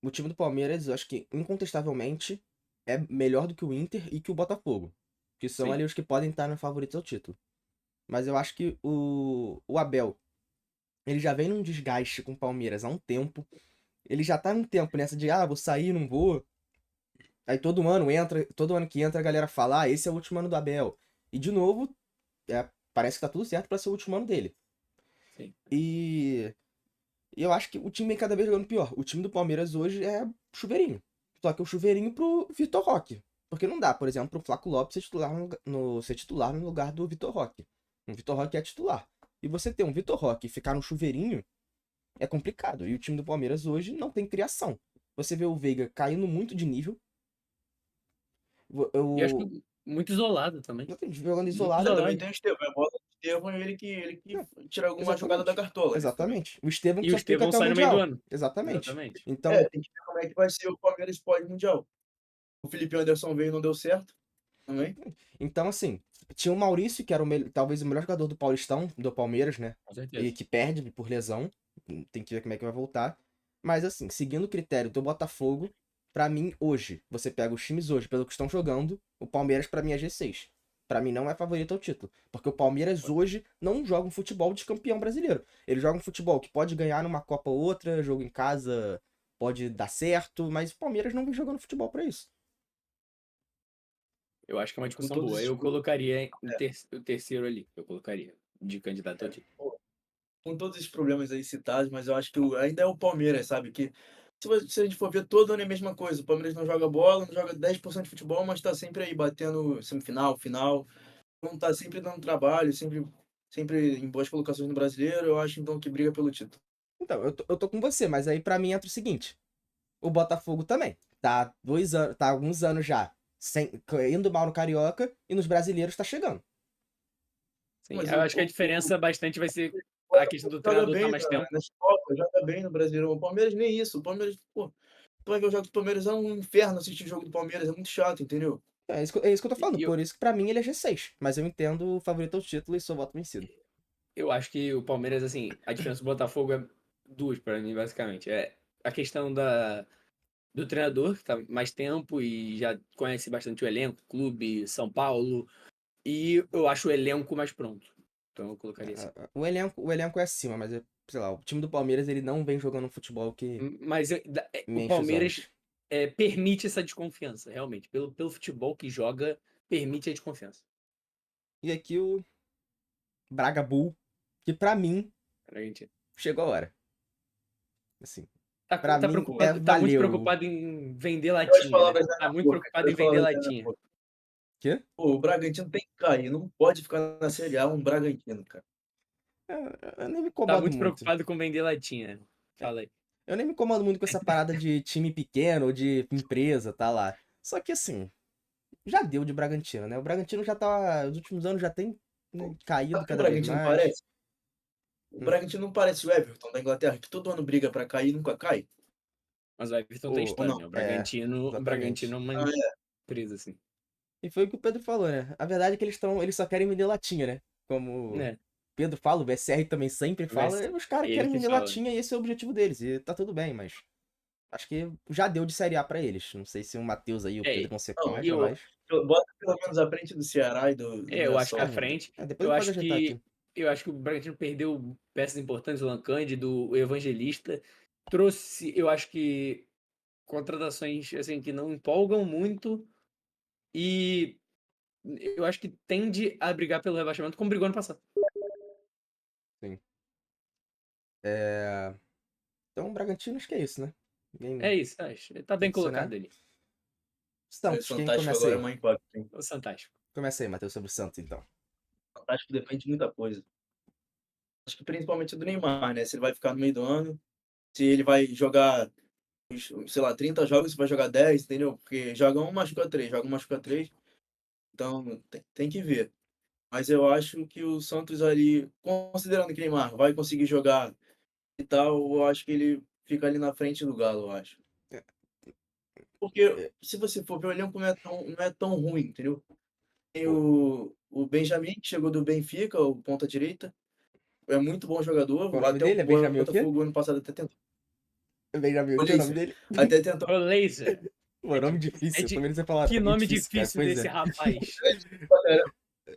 O time do Palmeiras, eu acho que incontestavelmente é melhor do que o Inter e que o Botafogo. Que são
Sim.
ali os que podem estar no favoritos ao título. Mas eu acho que o Abel, ele já vem num desgaste com o Palmeiras há um tempo. Ele já tá um tempo nessa de, vou sair, não vou. Aí todo ano que entra a galera fala, esse é o último ano do Abel. E de novo, parece que tá tudo certo pra ser o último ano dele.
Sim.
E eu acho que o time vem cada vez jogando pior. O time do Palmeiras hoje é chuveirinho. Só que o chuveirinho pro Vitor Roque. Porque não dá, por exemplo, pro Flaco Lopes ser titular no lugar do Vitor Roque. O Vitor Roque é titular. E você ter um Vitor Roque e ficar no chuveirinho é complicado. E o time do Palmeiras hoje não tem criação. Você vê o Veiga caindo muito de nível.
E acho que
Eu,
muito isolado também.
jogando
Muito
isolado.
Também
isolado.
tem o Estevão, é a bola do Estevão e ele que
É,
tira alguma jogada da
exatamente.
cartola, né, também.
Exatamente. O Estevão que
E o
só fica
Estevão
até o
sai no meio do
Mundial.
ano.
Exatamente.
Exatamente.
Então,
Tem que ver como é que vai ser o Palmeiras pós-mundial. O Felipe Anderson veio e não deu certo também.
então assim, tinha o Maurício, que era talvez o melhor jogador do Paulistão, do Palmeiras, né?
Com
E
certeza.
que perde por lesão. Tem que ver como é que vai voltar. Mas assim, seguindo o critério do Botafogo, pra mim, hoje, você pega os times hoje, pelo que estão jogando, o Palmeiras pra mim é G6. Pra mim não é favorito ao título. Porque o Palmeiras hoje não joga um futebol de campeão brasileiro. Ele joga um futebol que pode ganhar numa Copa ou outra, jogo em casa pode dar certo, mas o Palmeiras não vem jogando futebol pra isso.
Eu acho que é uma
Com
discussão
todos
boa.
esses
Eu
clubes.
colocaria o terceiro ali. Eu colocaria de candidato ao título.
com todos esses problemas aí citados, mas eu acho que ainda é o Palmeiras, sabe? Que se a gente for ver todo ano é a mesma coisa. O Palmeiras não joga bola, não joga 10% de futebol, mas tá sempre aí batendo semifinal, final. Então tá sempre dando trabalho, sempre em boas colocações no brasileiro. Eu acho então que briga pelo título.
Então, eu tô com você, mas aí pra mim entra o seguinte: o Botafogo também. Tá 2 anos, tá há alguns anos já indo mal no Carioca e nos brasileiros tá chegando.
Sim,
Mas
eu acho que a diferença bastante vai ser a questão do
joga
treinador estar
bem
mais tempo.
nas Copas, joga bem no Brasileirão. O Palmeiras nem isso. O Palmeiras, pô, tu vai ver o jogo do Palmeiras, é um inferno assistir o jogo do Palmeiras, é muito chato, entendeu?
É isso que eu tô falando,
E eu,
por isso que pra mim ele é G6. Mas eu entendo o favorito ao título e sou voto vencido.
eu acho que o Palmeiras, assim, a diferença do Botafogo é duas para mim, basicamente. É a questão do treinador, que tá mais tempo e já conhece bastante o elenco, clube, São Paulo. E eu acho o elenco mais pronto. Então eu colocaria assim.
O elenco é acima, mas, sei lá, o time do Palmeiras ele não vem jogando um futebol que
Mas o
me enche os
Palmeiras
olhos.
permite essa desconfiança, realmente. Pelo futebol que joga, permite a desconfiança.
E aqui o Braga Bull, que pra mim
Pra gente.
chegou a hora. Assim,
Tá,
pra
tá
mim é
preocupado, tá muito
valeu.
preocupado em vender
Duas
latinha, né?
palavras da
Tá
minha
muito
boca,
preocupado em
duas
vender
palavras da minha
latinha.
boca.
Quê?
Pô, o Bragantino tem que cair, não pode ficar na Série A um Bragantino, cara.
Eu nem me
Tá
incomodo
muito
muito.
preocupado com vender latinha. Fala aí.
Eu nem me incomodo muito com essa parada de time pequeno ou de empresa, tá lá. Só que assim, já deu de Bragantino, né? O Bragantino já tá. Os últimos anos já tem, né, caído
Sabe o que o
cada vez
Bragantino
mais.
parece? O
Hum.
Bragantino não parece o Everton da Inglaterra, que todo ano briga pra cair e nunca cai.
Mas o Everton tem
Ou
Ou
história,
não?
né? O Bragantino
exatamente.
é uma
Ah, é.
empresa, assim.
E foi o que o Pedro falou, né? A verdade é que eles só querem vender latinha, né? Como o
Né?
Pedro fala, o BSR também sempre fala,
Mas
os caras
ele
querem
que
vender
fala.
latinha e esse é o objetivo deles. E tá tudo bem, mas acho que já deu de Série A pra eles. Não sei se o Matheus aí e o Pedro
É,
vão ser
Não,
contra,
eu,
mas.
bota pelo menos à frente do Ceará e do
eu acho que à
Mirassol.
frente,
Depois a
eu
gente pode
acho
ajeitar
que
aqui.
eu acho que o Bragantino perdeu peças importantes, o Lancândido, o Evangelista. Trouxe, eu acho que contratações assim que não empolgam muito e eu acho que tende a brigar pelo rebaixamento como brigou ano passado.
Sim. É... Então, o Bragantino, acho que é isso, né?
É
Ninguém
isso, acho. Tá bem
adicionar.
colocado ali.
Aí o
Santos, quem
Fantástico
começa
agora é
aí?
uma incógnita, hein?
O Fantástico.
Começa aí, Matheus, sobre o Santos, então.
O Fantástico depende de muita coisa. Acho que principalmente do Neymar, né? Se ele vai ficar no meio do ano, se ele vai jogar, sei lá, 30 jogos, se vai jogar 10, entendeu? Porque joga um, machuca 3, joga um, machuca 3. Então tem que ver. Mas eu acho que o Santos ali, considerando que Neymar vai conseguir jogar e tal, eu acho que ele fica ali na frente do Galo, eu acho.
É,
Porque
é,
se você for ver, o elenco não é tão ruim, entendeu? Tem
pô,
o Benjamin, que chegou do Benfica, o ponta direita. É muito bom
qual
jogador.
o nome
Até o
dele? É Benjamin o quê?
Botafogo ano passado até tentou.
Benjamin o
O
quê é o nome
Leicester.
dele?
Até tentou.
O Laser.
Pô,
É
nome
de, é
difícil.
de
Pelo menos você fala,
que
é muito
nome
difícil, cara.
difícil
Pois
desse
é.
rapaz.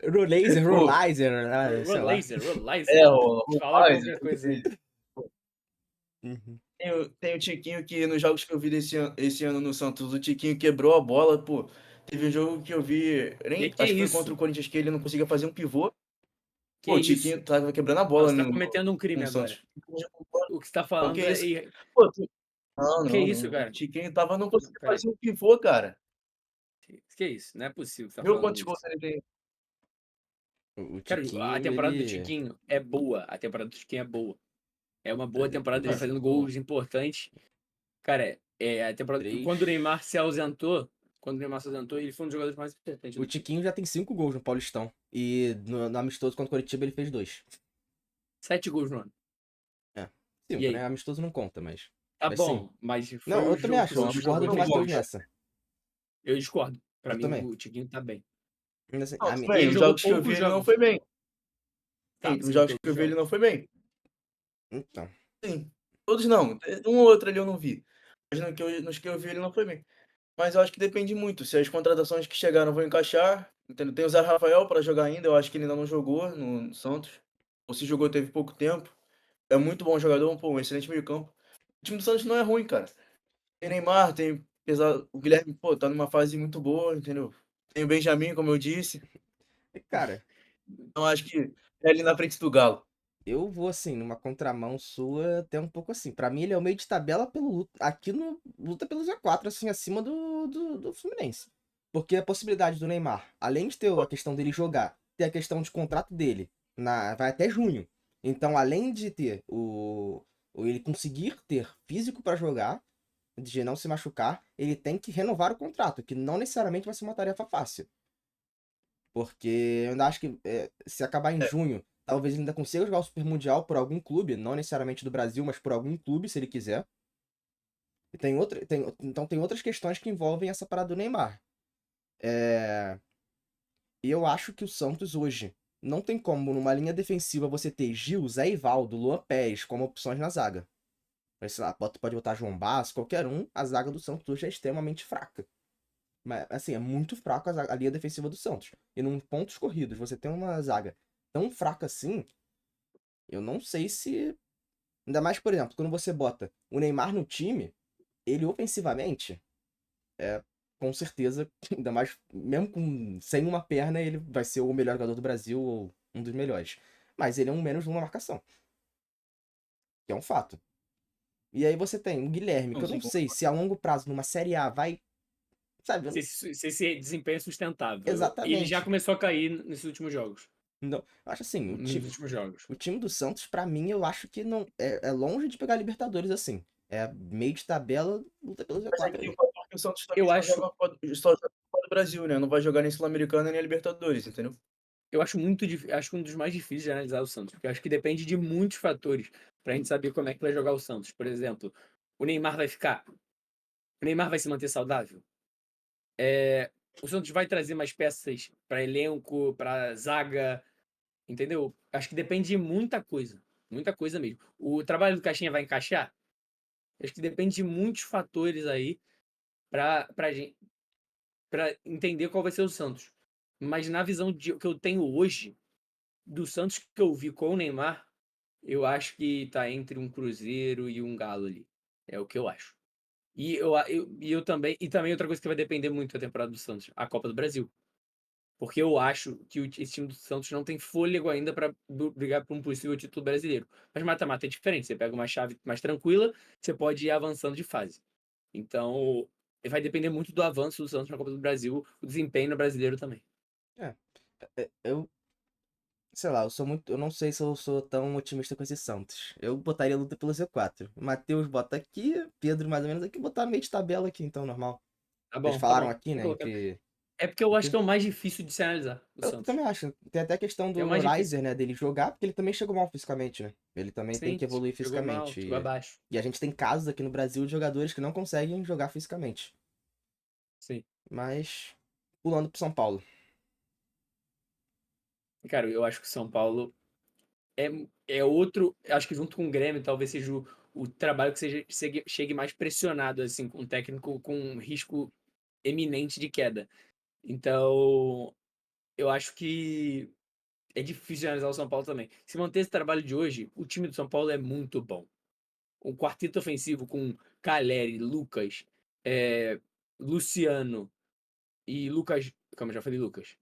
Rolazer,
Pô,
Rolizer, sei lá.
Rolaser.
o
Fala
Rapaz,
qualquer coisa aí.
Uhum.
tem o Tiquinho que nos jogos que eu vi esse ano no Santos, o Tiquinho quebrou a bola, pô. Teve um jogo que eu vi,
Que é
acho que foi contra
isso?
o Corinthians, que ele não conseguia fazer um pivô.
Que
Pô,
é
o
isso?
Tiquinho tava quebrando a
Não,
bola
você tá
no,
cometendo um crime
no
agora.
Santos.
O que você tá
O que
falando
é
é.
isso? Pô, não,
Que é
não,
isso,
não. O
cara?
Tiquinho não
Não,
conseguia
peraí.
fazer um pivô, cara.
Que é isso? Não é possível que você tá
Viu
falando
quantos
isso.
gols ele tem?
O
Cara, a
Tiquinho,
temporada do
ele.
Tiquinho é boa. A temporada do Tiquinho é boa. É uma boa
Ele
temporada, ele
fez
fazendo gols importantes. Cara, a temporada.
três.
Quando o Neymar se ausentou, ele foi um dos jogadores mais importantes
O
do time.
Tiquinho já tem 5 gols no Paulistão. E no amistoso contra o Coritiba ele fez 2.
7 gols no ano.
É.
E
5, né?
aí?
Amistoso não conta, mas.
Tá
Mas sim.
bom, mas foi
Não,
o
eu também
jogo que o
acho. Eu
Pô,
Santos
discordo
jogou e
do
não
fez
Matheus
conta.
2.
nessa.
Eu discordo. Pra
Eu
mim,
também.
o Tiquinho tá bem.
Mas assim,
Não, tudo
E
bem,
ele
os
jogou
jogos que eu vi
poucos
ele não
jogos.
foi bem.
Tá,
Sim,
você
os
viu
jogos que
todos
eu
os
vi ele
jogos.
não foi bem.
então.
Sim, todos não. Um ou outro ali eu não vi. Mas nos que eu vi ele não foi bem. Mas eu acho que depende muito. Se as contratações que chegaram vão encaixar, entendeu? Tem o Zé Rafael para jogar ainda, eu acho que ele ainda não jogou no Santos. Ou se jogou teve pouco tempo. É muito bom jogador, pô, um excelente meio-campo. O time do Santos não é ruim, cara. Tem Neymar, tem apesar o Guilherme, pô, tá numa fase muito boa, entendeu? Tem o Benjamin, como eu disse.
E, cara,
Então acho que é ali na frente do Galo.
Eu vou, assim, numa contramão sua, até um pouco assim. Pra mim, ele é o meio de tabela aqui no luta pelo Z4, assim, acima do Fluminense. Porque a possibilidade do Neymar, além de ter a questão dele jogar, ter a questão de contrato dele, vai até junho. Então, além de ter ele conseguir ter físico pra jogar, de não se machucar, ele tem que renovar o contrato, que não necessariamente vai ser uma tarefa fácil. Porque eu ainda acho que se acabar em
É,
junho, talvez ele ainda consiga jogar o Super Mundial por algum clube, não necessariamente do Brasil, mas por algum clube, se ele quiser. E então tem outras questões que envolvem essa parada do Neymar. E eu acho que o Santos hoje não tem como, numa linha defensiva, você ter Gil, Zé Ivaldo, Luan Pérez como opções na zaga. Mas, sei lá, pode botar João Basso, qualquer um, a zaga do Santos hoje é extremamente fraca. Mas, assim, é muito fraco a linha defensiva do Santos. E num pontos corridos, você tem uma zaga tão fraca assim, eu não sei se. Ainda mais, por exemplo, quando você bota o Neymar no time, ele ofensivamente, com certeza, ainda mais, mesmo sem uma perna, ele vai ser o melhor jogador do Brasil ou um dos melhores. Mas ele é um menos um na marcação, que é um fato. E aí você tem o Guilherme, que
não
eu
sei
não
como.
sei se a longo prazo numa Série A vai. Sabe?
Se esse desempenho é sustentável. Ele já
Exatamente.
começou a cair nesses últimos jogos.
Não, eu acho assim,
Nos últimos jogos.
o time do Santos, pra mim, eu acho que não é longe de pegar Libertadores assim. É meio de tabela, luta pelo
Mas é
Z4
que tem um
ali.
fator que o Santos também
Eu
só
acho,
joga fora do Brasil, né? Não vai jogar nem Sul-Americana nem a Libertadores, entendeu?
eu acho muito difícil, acho que um dos mais difíceis de analisar o Santos, porque eu acho que depende de muitos fatores pra gente saber como é que vai jogar o Santos. Por exemplo, o Neymar vai ficar? O Neymar vai se manter saudável? O Santos vai trazer mais peças para elenco, para zaga, entendeu? Acho que depende de muita coisa mesmo. O trabalho do Caixinha vai encaixar? Acho que depende de muitos fatores aí para gente, para entender qual vai ser o Santos. Mas na visão que eu tenho hoje do Santos que eu vi com o Neymar, eu acho que tá entre um Cruzeiro e um Galo ali. É o que eu acho. E eu também, e também outra coisa que vai depender muito da temporada do Santos, a Copa do Brasil. Porque eu acho que esse time do Santos não tem fôlego ainda para brigar por um possível título brasileiro. Mas mata-mata é diferente. Você pega uma chave mais tranquila, você pode ir avançando de fase. Então, vai depender muito do avanço do Santos na Copa do Brasil, o desempenho no brasileiro também.
É, eu, sei lá, eu não sei se eu sou tão otimista com esse Santos. Eu botaria luta pelo Z4. Matheus bota aqui, Pedro mais ou menos aqui, botar meio de tabela aqui, então, normal.
Tá
Eles
bom, tá
falaram
bom.
aqui,
Tô
né,
colocando.
entre.
É porque eu acho
Aqui.
que é o mais difícil de se analisar, o
Eu
Santos.
também acho. Tem até a questão
É o
do
mais difícil.
Riser, né, dele jogar, porque ele também chegou mal fisicamente, né? Ele também tem
Sim,
que evoluir
jogou mal,
fisicamente.
chegou abaixo.
E a gente tem casos aqui no Brasil de jogadores que não conseguem jogar fisicamente.
Sim.
Mas, pulando pro São Paulo.
Cara, eu acho que o São Paulo é, é outro. Acho que junto com o Grêmio, talvez seja o trabalho que chegue mais pressionado, assim, com um técnico com um risco eminente de queda. Então, eu acho que é difícil de analisar o São Paulo também. Se manter esse trabalho de hoje, o time do São Paulo é muito bom. Um quarteto ofensivo com Caleri, Lucas, é, Luciano e Lucas. Calma, já falei Lucas.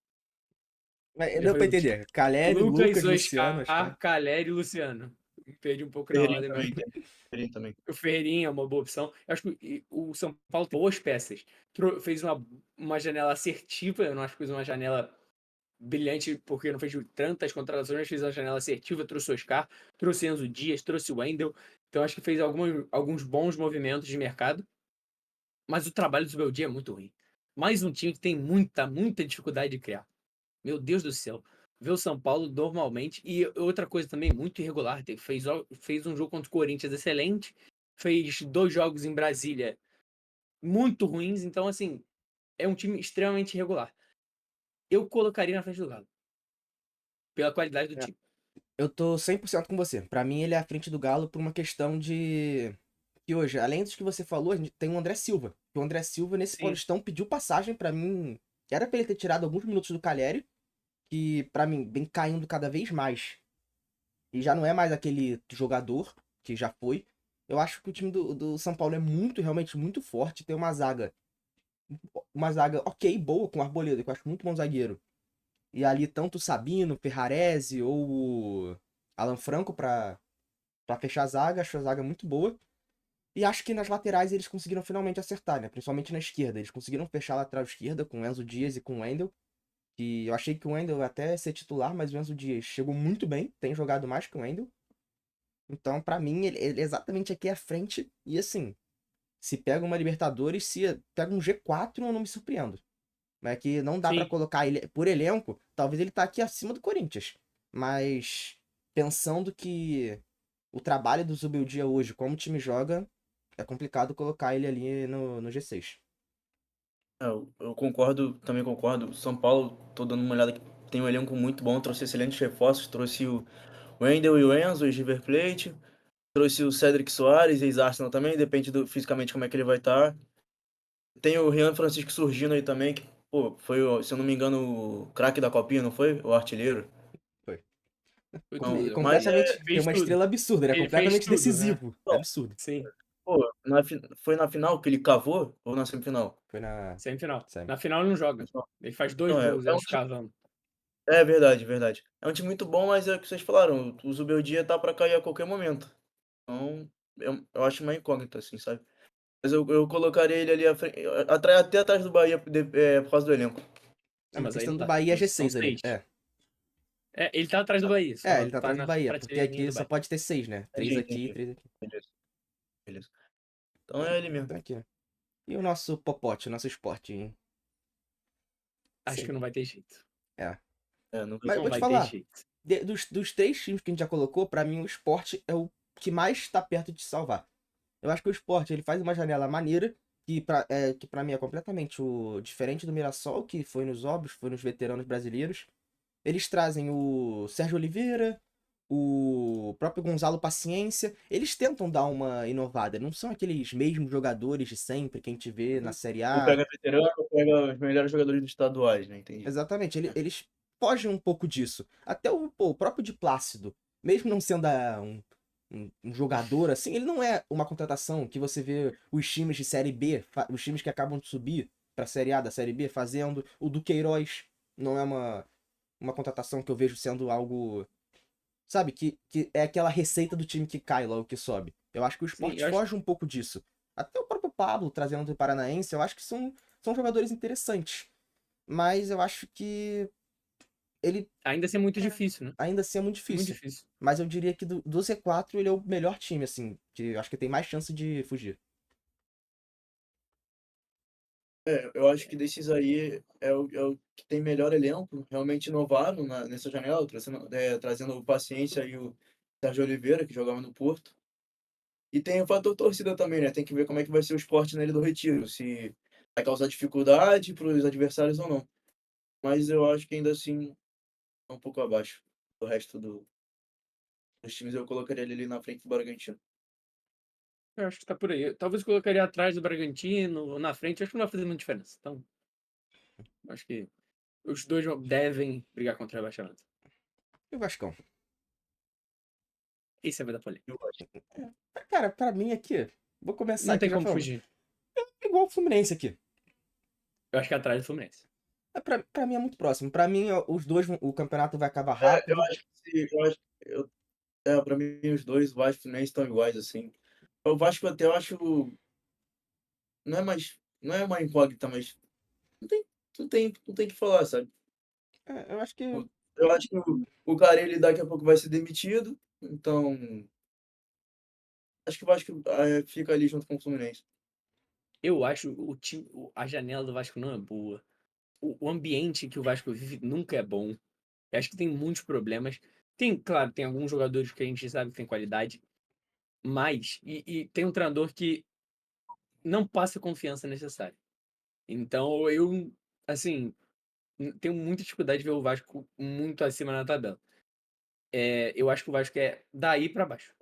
Mas
Já
deu
falei
pra
Lucas.
entender. Caleri,
Lucas,
Lucas, Luciano, acho que é.
Oscar, Caleri e Luciano. Me perdi um pouco na
Ferreirinha
ordem, mas
também, tem. Ferreirinha também.
o Ferreirinha é uma boa opção. Eu acho que o São Paulo tem boas peças. Fez uma janela assertiva, eu não acho que fez uma janela brilhante, porque não fez tantas contratações, mas fez uma janela assertiva, trouxe o Oscar, trouxe Enzo Dias, trouxe o Wendel. Então acho que fez alguns bons movimentos de mercado. Mas o trabalho do Zubeldia é muito ruim. Mais um time que tem muita dificuldade de criar. Meu Deus do céu. Ver o São Paulo normalmente. E outra coisa também muito irregular. Fez um jogo contra o Corinthians excelente. Fez 2 jogos em Brasília muito ruins. Então, assim, é um time extremamente irregular. Eu colocaria na frente do Galo. Pela qualidade do
É.
time.
Eu tô 100% com você. Pra mim, ele é à frente do Galo por uma questão de. Que hoje, além dos que você falou, a gente tem o André Silva. O André Silva, nesse
Sim,
Paulistão, pediu passagem pra mim. Era pra ele ter tirado alguns minutos do Caleri, que pra mim vem caindo cada vez mais. E já não é mais aquele jogador que já foi. Eu acho que o time do São Paulo é realmente muito forte. Tem uma zaga ok, boa com o Arboleda, que eu acho muito bom zagueiro. E ali tanto o Sabino, Ferrarese ou Alan Franco pra fechar a zaga, acho a zaga muito boa. E acho que nas laterais eles conseguiram finalmente acertar, né? Principalmente na esquerda. Eles conseguiram fechar a lateral esquerda com o Enzo Dias e com o Wendel. Que eu achei que o Wendel ia até ser titular, mas o Enzo Dias chegou muito bem, tem jogado mais que o Wendel. Então, pra mim, ele é exatamente aqui à frente. E assim, se pega uma Libertadores, se pega um G4, eu não me surpreendo. Mas é que não dá pra
Sim,
colocar ele por elenco, talvez ele tá aqui acima do Corinthians. Mas pensando que o trabalho do Zubeldia hoje, como o time joga, é complicado colocar ele ali no G6.
Eu concordo, também concordo. São Paulo, tô dando uma olhada que tem um elenco muito bom, trouxe excelentes reforços, trouxe o Wendel e o Enzo, o River Plate, trouxe o Cedric Soares, ex-Arsenal também, depende do fisicamente como é que ele vai estar. Tem o Rian Francisco surgindo aí também, que, pô, foi, se eu não me engano, o craque da Copinha, não foi? O artilheiro.
Foi.
foi
Não,
tudo.
mas
Completamente. Tem
Fez
uma
tudo.
estrela absurda, ele é
Ele fez
completamente
tudo, né?
decisivo. É absurdo.
Sim,
pô, foi na final que ele cavou ou na semifinal?
Foi na.
semifinal.
Semi.
Na final ele não joga. Ele faz 2
Não,
gols,
é
eu
um
acho,
time,
cavando.
é verdade, verdade. É um time muito bom, mas é o que vocês falaram, o Zubeldia tá pra cair a qualquer momento. Então, eu acho uma incógnita, assim, sabe? Mas eu colocaria ele ali até atrás do Bahia por causa do elenco.
Não,
Sim, a
mas aí
questão
não
do
dá.
Bahia é
São
G6 ali.
6.
É.
É, ele tá atrás do Bahia,
É,
só
ele tá
tá
atrás do
na
Bahia, porque
prateleirinha
aqui
do
só
Bahia.
pode ter 6, né? Três
Entendi,
aqui,
entendi.
3 aqui.
Beleza, beleza. Então
É,
é ele mesmo.
então aqui. E o nosso Popote, o nosso esporte, hein?
Acho
Sim,
que não vai ter jeito.
é.
É, nunca
Mas eu
vi.
Não
vou te
vai ter
falar,
jeito.
dos três times que a gente já colocou, pra mim o esporte é o que mais tá perto de se salvar. Eu acho que o esporte ele faz uma janela maneira, que pra mim é completamente diferente do Mirassol, que foi nos óbvios, foi nos veteranos brasileiros. Eles trazem o Sérgio Oliveira, o próprio Gonzalo Paciência. Eles tentam dar uma inovada. Não são aqueles mesmos jogadores de sempre que a gente vê na Série
Ou
A.
pega veterano, ou pega os melhores jogadores dos estaduais, né? Entendi.
Exatamente, eles fogem um pouco disso. Até o próprio de Plácido, mesmo não sendo um jogador assim, ele não é uma contratação que você vê os times de Série B, os times que acabam de subir pra Série A da Série B fazendo. O do Queiroz não é uma contratação que eu vejo sendo algo. Sabe, que é aquela receita do time que cai logo que sobe. Eu acho que o
Sim,
esporte
eu acho
foge um pouco disso. Até o próprio Pablo, trazendo do Paranaense, eu acho que são jogadores interessantes. Mas eu acho que ele
ainda assim é muito difícil, né?
ainda assim é muito
Muito
difícil.
difícil.
Mas eu diria que do Z4 ele é o melhor time, assim. Que eu acho que tem mais chance de fugir.
Eu acho que desses aí é o que tem melhor elenco, realmente inovaram nessa janela, trazendo o Paciência e o Sérgio Oliveira, que jogava no Porto. E tem o fator torcida também, né? Tem que ver como é que vai ser o esporte nele do Retiro, se vai causar dificuldade para os adversários ou não. Mas eu acho que ainda assim é um pouco abaixo do resto dos times. Eu colocaria ele ali na frente do Bragantino.
Eu acho que tá por aí. Talvez eu colocaria atrás do Bragantino, ou na frente, acho que não vai fazer muita diferença. Então, acho que os dois devem brigar contra o rebaixamento.
E o Vascão?
Isso vai dar polêmica.
Eu acho.
Cara, pra mim aqui, vou começar
Não
aqui
tem
já
como
falando.
fugir.
Igual o Fluminense aqui.
Eu acho que é atrás do Fluminense.
Pra mim é muito próximo. Pra mim, ó, os dois, o campeonato vai acabar
Eu
rápido.
acho que pra mim os dois, Vasco e Fluminense estão iguais, assim. O Vasco até eu acho, não é uma incógnita, mas não tem, não tem que falar, sabe?
Eu acho que.
Eu acho que o Carille daqui a pouco vai ser demitido, então acho que o Vasco fica ali junto com o Fluminense.
Eu acho o time, a janela do Vasco não é boa. O ambiente que o Vasco vive nunca é bom. Eu acho que tem muitos problemas. Tem, claro, tem alguns jogadores que a gente sabe que tem qualidade, mas e tem um treinador que não passa a confiança necessária. Então eu, assim, tenho muita dificuldade de ver o Vasco muito acima na tabela. Eu acho que o Vasco é daí pra baixo.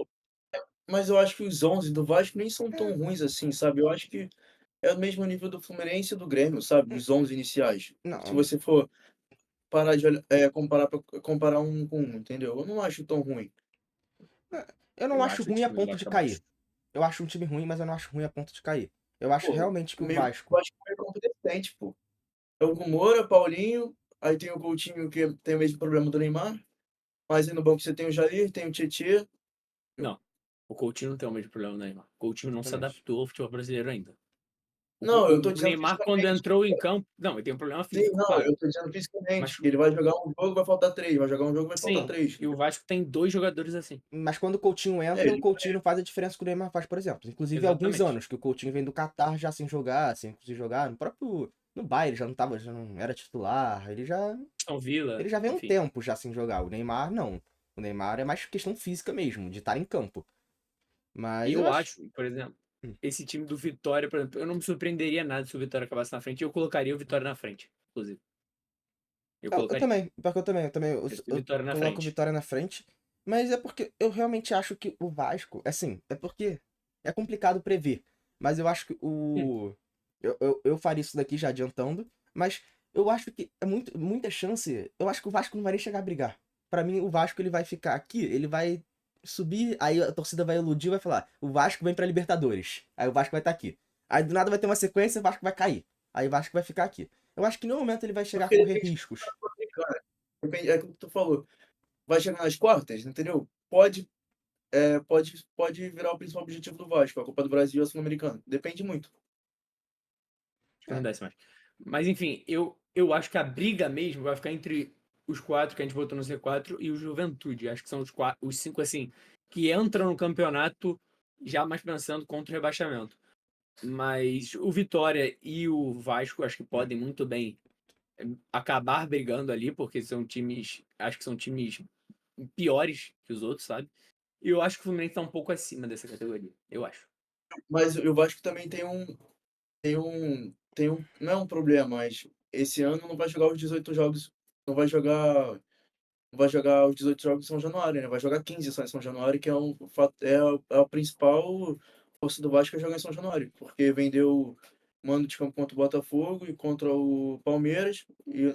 Mas eu acho que os 11 do Vasco nem são
É,
tão ruins assim, sabe? Eu acho que é o mesmo nível do Fluminense e do Grêmio, sabe? Os 11 iniciais. Se
não,
você for parar de comparar um com um, entendeu? Eu não acho tão ruim.
eu não
Eu
acho
acho o
ruim a
time do
ponto de
Vasco
cair.
abaixo.
Eu acho um time ruim, mas eu não acho ruim a ponto de cair. Eu acho
Pô,
realmente que o
meio,
Vasco.
eu acho que é meio competente, pô. É o Moura, Paulinho, aí tem o Coutinho que tem o mesmo problema do Neymar. Mas aí no banco você tem o Jair, tem o Tietê.
Não. O Coutinho não tem o mesmo problema do Neymar. O Coutinho não se
Exatamente.
adaptou ao futebol brasileiro ainda.
Não, eu tô
O
dizendo
Neymar, quando
fisicamente.
entrou em campo. Não, ele tem um problema
Sim,
físico,
não,
claro.
eu tô dizendo fisicamente.
Mas,
Ele vai jogar um jogo, vai faltar 3. Vai jogar um jogo, vai faltar
sim,
3.
e o Vasco tem 2 jogadores assim.
Mas quando o Coutinho
É,
entra, o
ele
Coutinho não faz a diferença que o Neymar faz, por exemplo. Inclusive, há alguns
Exatamente.
anos que o Coutinho vem do Catar já sem jogar, sem conseguir jogar. No próprio. No Bayern ele já não tava, já não era titular.
Aston Villa,
Ele já vem um
enfim.
tempo já sem jogar. O Neymar, não. O Neymar é mais questão física mesmo, de estar em campo. Mas eu
Eu
acho.
acho, por exemplo,
Hum.
esse time do Vitória, por exemplo, eu não me surpreenderia nada se o Vitória acabasse na frente. Eu colocaria o Vitória na frente, inclusive. Eu
Eu
colocaria.
também, porque eu também,
Esse
eu
Vitória na
coloco o
frente.
Vitória na frente, mas é porque eu realmente acho que o Vasco, assim, é porque é complicado prever, mas eu acho que
Hum.
eu faria isso daqui já adiantando, mas eu acho que é muita chance, eu acho que o Vasco não vai nem chegar a brigar. Pra mim, o Vasco ele vai ficar aqui, ele vai subir, aí a torcida vai iludir, vai falar, o Vasco vem pra Libertadores, aí o Vasco vai estar aqui. Aí do nada vai ter uma sequência, o Vasco vai cair, aí o Vasco vai ficar aqui. Eu acho que em nenhum momento ele vai chegar a
Porque
correr
depende do
riscos.
cara. Depende, é aquilo que tu falou. Vai chegar nas quartas, entendeu? Pode virar o principal objetivo do Vasco, a Copa do Brasil e a Sul-Americana. Depende muito.
Acho que não desce mais. Mas enfim, eu acho que a briga mesmo vai ficar entre os 4 que a gente botou no C4 e o Juventude. Acho que são os 5 assim, que entram no campeonato já mais pensando contra o rebaixamento. Mas o Vitória e o Vasco acho que podem muito bem acabar brigando ali, porque são times, acho que são times piores que os outros, sabe? E eu acho que o Fluminense tá um pouco acima dessa categoria, eu acho.
Mas o Vasco também não é um problema, mas esse ano não vai jogar os 18 jogos, não vai jogar, não vai jogar os 18 jogos em São Januário, né? Vai jogar 15 só em São Januário, que é a principal força do Vasco é jogar em São Januário, porque vendeu mando de campo contra o Botafogo e contra o Palmeiras e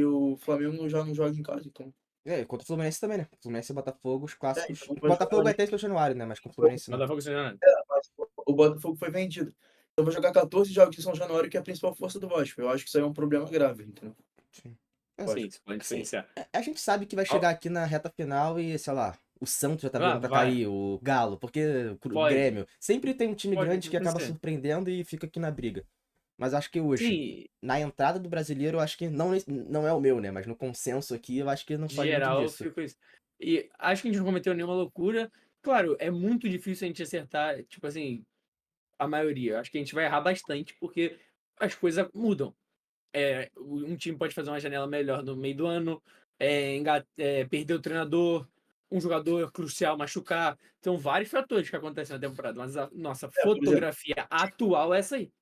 o Flamengo já não joga em casa, então.
É, contra o Fluminense também, né? Fluminense e Botafogo, os clássicos.
Então
O
vai
Botafogo
jogar
vai
nem
ter esse Januário, né? Mas com o
jogo,
Fluminense não.
Botafogo sem nada.
mas o Botafogo foi vendido. Então vai jogar 14 jogos em São Januário, que é a principal força do Vasco. Eu acho que isso aí é um problema grave, entendeu?
Sim.
Sim,
Assim,
isso pode
assim,
influenciar.
a gente sabe que vai
Ó,
chegar aqui na reta final e, sei lá, o Santos já tá brigando pra
vai,
cair, o Galo, porque o
pode,
Grêmio. Sempre tem um time
pode
grande que acaba
acontecer.
surpreendendo e fica aqui na briga. Mas acho que hoje,
Sim,
na entrada do brasileiro, eu acho que não é o meu, né? Mas no consenso aqui, eu acho que não
de
foge muito
geral, eu
disso.
fico isso. E acho que a gente não cometeu nenhuma loucura. Claro, é muito difícil a gente acertar, tipo assim, a maioria. Acho que a gente vai errar bastante, porque as coisas mudam. Um time pode fazer uma janela melhor no meio do ano, perder o treinador, um jogador crucial machucar. São vários fatores que acontecem na temporada, mas a nossa
Por exemplo,
fotografia atual é essa aí.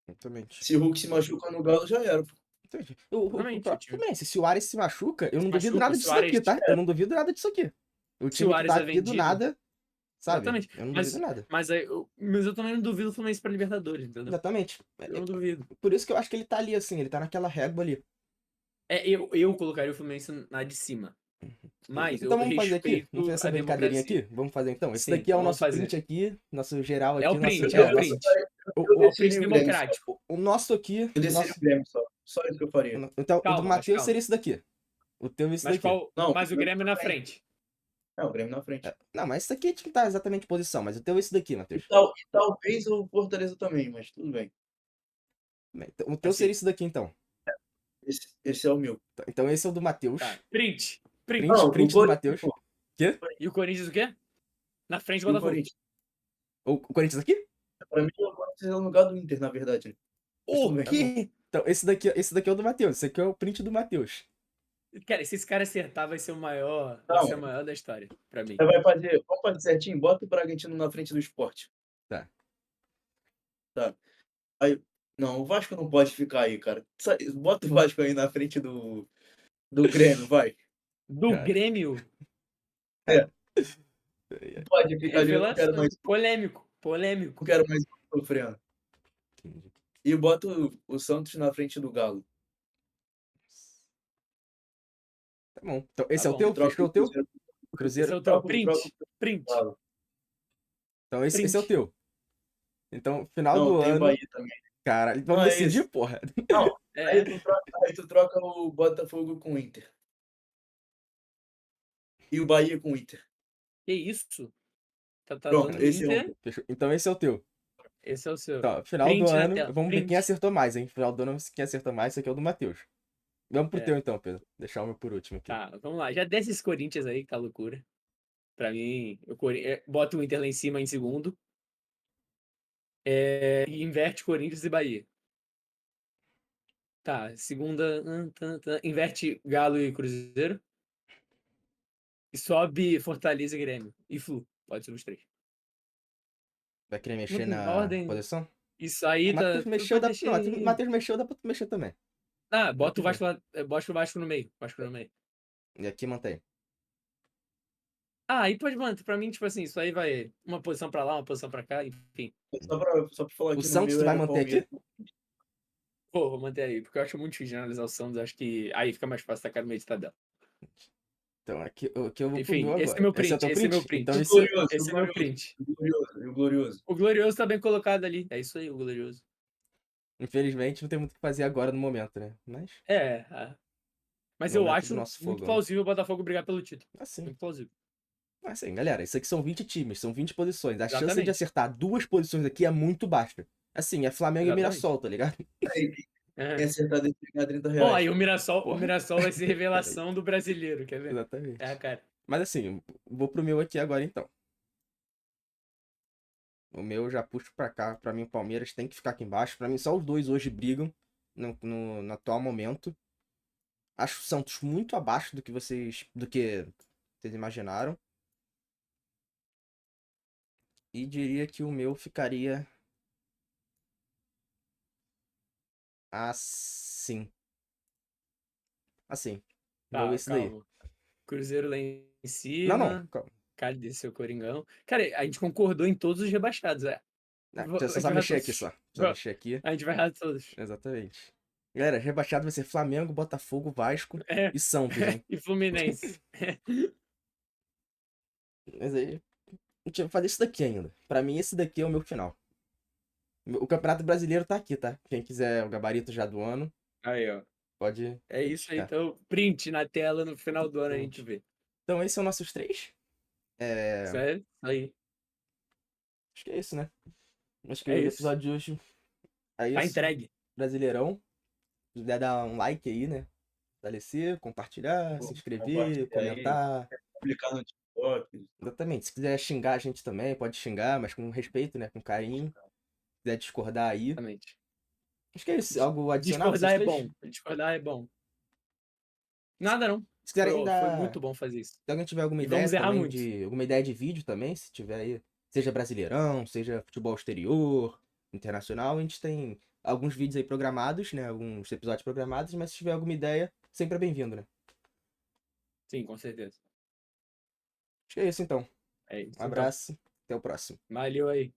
Exatamente.
se o Hulk se machuca no Galo, já era, pô.
Entendi. O
Exatamente. O
próprio
time
Fluminense, se o Ares se machuca, eu
se
não duvido
machuca,
nada
se o
disso daqui,
Ares,
tá? Eu não duvido nada disso aqui. O
se o
time que
Ares
tá
é
aqui do
vendido.
nada, sabe?
Exatamente.
Eu não duvido
Mas,
nada.
mas eu também não duvido o Fluminense para Libertadores, entendeu?
Exatamente.
Eu não duvido.
Por isso que eu acho que ele tá ali, assim, ele tá naquela régua ali.
Eu colocaria o Fluminense na de cima. Mas eu
Então vamos fazer aqui? Vamos fazer
respeito
essa
a
brincadeirinha
democracia.
aqui? Vamos fazer então? Esse
Sim,
daqui é o
vamos
nosso
fazer.
print aqui, nosso geral
É
aqui,
o
nosso.
print, é o
Eu,
print.
eu
É o
desceria
print
o Grêmio só.
democrático.
O nosso aqui,
Eu
o
desceria o
nosso.
Grêmio só. Só isso que eu faria.
Então, o do
Calma, mas
Matheus
calma.
seria esse daqui. O teu é esse
Mas
daqui.
qual?
Não, o
Mas o
Grêmio
Grêmio na frente.
é o Grêmio na frente.
Não, mas esse aqui a gente não tá exatamente em posição, mas o teu é esse daqui, Matheus.
E talvez o Fortaleza também, mas tudo bem.
Então, o teu seria
Assim,
esse daqui, então.
Esse é o meu.
Então esse é o do Matheus.
tá. Print. Print.
Print,
Não, o
print do
Corinthians,
Matheus.
pô.
Quê?
E o Corinthians o quê? Na frente do
E o
Botafogo.
Corinthians.
O Corinthians aqui?
Pra mim, o Corinthians é o lugar do Inter, na verdade, né? Mas tudo
O
bem.
quê?
Então, esse daqui é o do Matheus. Esse aqui é o print do Matheus.
Cara, se esse cara acertar, vai ser o maior. Vai ser
Não,
o maior da história, pra mim.
vamos fazer certinho? Bota o Bragantino na frente do Sport.
Tá.
Tá. Aí, não, o Vasco não pode ficar aí, cara. Bota o Vasco aí na frente do Grêmio, vai.
Do
Cara.
Grêmio.
É, não pode ficar ali, eu não quero
Revelação.
mais,
Polêmico.
não
Polêmico.
quero mais sofrendo. E bota o Santos na frente do Galo.
Tá bom. Então,
Tá
esse é o
bom.
teu?
Troca
Fechou
o
o teu?
Cruzeiro.
Esse é
Cruzeiro?
o teu.
Troca
Print. Print.
o Galo.
Então, esse é o
Print.
teu. Então, final
Não,
do
tem o
ano.
Bahia também.
Caralho,
Não
vamos
é
decidir,
esse.
porra.
Não,
É.
aí tu troca o Botafogo com o Inter. e o Bahia com o Inter.
Que isso? Tá
Pronto,
dando
esse é
Inter.
um.
Fechou? Então esse é o teu.
Esse é o seu.
Então, final do
Print na
ano,
tela.
vamos ver quem
Print.
acertou mais, hein? Final do ano, quem acertou mais, esse aqui é o do Matheus. Vamos pro
É.
teu então, Pedro. Deixar o meu por último aqui.
Tá, vamos lá. Já desce esse Corinthians aí, que tá loucura. Pra mim, boto o Inter lá em cima em segundo. E inverte Corinthians e Bahia. Tá, segunda. Inverte Galo e Cruzeiro. E sobe Fortaleza e Grêmio. E Flu. Pode ser os três.
Vai querer mexer
Na
na
ordem.
posição?
Isso aí
O
tá.
Matheus mexeu,
Pode deixar
Não, o
aí.
Matheus mexeu, dá pra tu mexer também.
Ah, bota o
Tudo
Vasco lá. Bota o Vasco no meio. Vasco no meio.
E aqui mantém.
Ah, aí pode manter. Pra mim, tipo assim, isso aí vai uma posição pra lá, uma posição pra cá, enfim.
Só pra falar
O
que no
Santos tu
meu
vai
é
manter aqui?
Palmeiras.
Pô, vou manter aí, porque eu acho muito difícil de analisar o Santos. Acho que aí fica mais fácil tacar no meio de tabela.
Então, aqui eu vou pro
Enfim,
meu
esse é
agora.
meu
Esse é o
print.
teu
Esse é meu
print?
print.
Então
O
esse...
Glorioso,
Esse é meu print.
o Glorioso, o Glorioso.
O Glorioso tá bem colocado ali. É isso aí, o Glorioso.
Infelizmente não tem muito o que fazer agora no momento, né? Mas,
Mas
no
eu
momento do
acho
nosso
muito
fogão.
plausível o Botafogo brigar pelo título.
Assim.
Muito plausível.
Assim, galera, isso aqui são 20 times, são 20 posições. A chance de
Exatamente.
acertar 2 posições aqui é muito baixa. Assim, é Flamengo e
Exatamente.
Mirassol, tá ligado?
Aí,
É.
quem acertar deve pegar 30
Bom,
reais.
aí o
Porra.
Mirassol vai ser revelação do brasileiro, quer ver?
Exatamente.
É a cara.
Mas assim, vou pro meu aqui agora então. O meu eu já puxo pra cá. Pra mim, o Palmeiras tem que ficar aqui embaixo. Pra mim, só os dois hoje brigam no atual momento. Acho o Santos muito abaixo do que vocês imaginaram. E diria que o meu ficaria assim. Assim. Vou
Tá,
esse daí.
calma. Cruzeiro lá em
Não,
cima.
calma.
Cara, desceu Coringão. Cara, a gente concordou em todos os rebaixados, é.
Você
A
só
gente
sabe
vai
mexer
errar
aqui
todos.
só. Só mexer aqui.
A gente vai errar todos.
Exatamente. Galera, rebaixado vai ser Flamengo, Botafogo, Vasco
É.
e Santos, hein?
E Fluminense.
Mas aí, a gente vai fazer isso daqui ainda. Pra mim, esse daqui é o meu final. O Campeonato Brasileiro tá aqui, tá? Quem quiser o gabarito já do ano,
Aí, ó.
pode
É isso aí.
buscar.
Então, print na tela no final do ano a
Print.
gente vê.
Então, esses são nossos 3.
Sério? Aí.
Acho que é isso, né? Acho que
É
o
isso.
episódio de hoje é
Tá
isso.
entregue.
Brasileirão. Se puder dar um like aí, né? Fortalecer, compartilhar, se inscrever,
Compartilha aí,
comentar.
publicar no TikTok.
Exatamente. Se quiser xingar a gente também, pode xingar, mas com respeito, né? Com carinho. Se quiser discordar aí.
Exatamente.
Acho que é isso. Algo adicional,
Discordar
vocês
é
três?
bom. Discordar é bom. Nada não.
Se quiserem
Foi
dar.
muito bom fazer isso.
Se alguém tiver alguma
E
ideia
vamos errar
também
muito.
de. Alguma ideia de vídeo também, se tiver aí. Seja Brasileirão, seja futebol exterior, internacional, a gente tem alguns vídeos aí programados, né? Alguns episódios programados, mas se tiver alguma ideia, sempre é bem-vindo, né?
Sim, com certeza.
Acho que é isso então.
É isso.
Um
Então,
abraço, até o próximo.
valeu aí.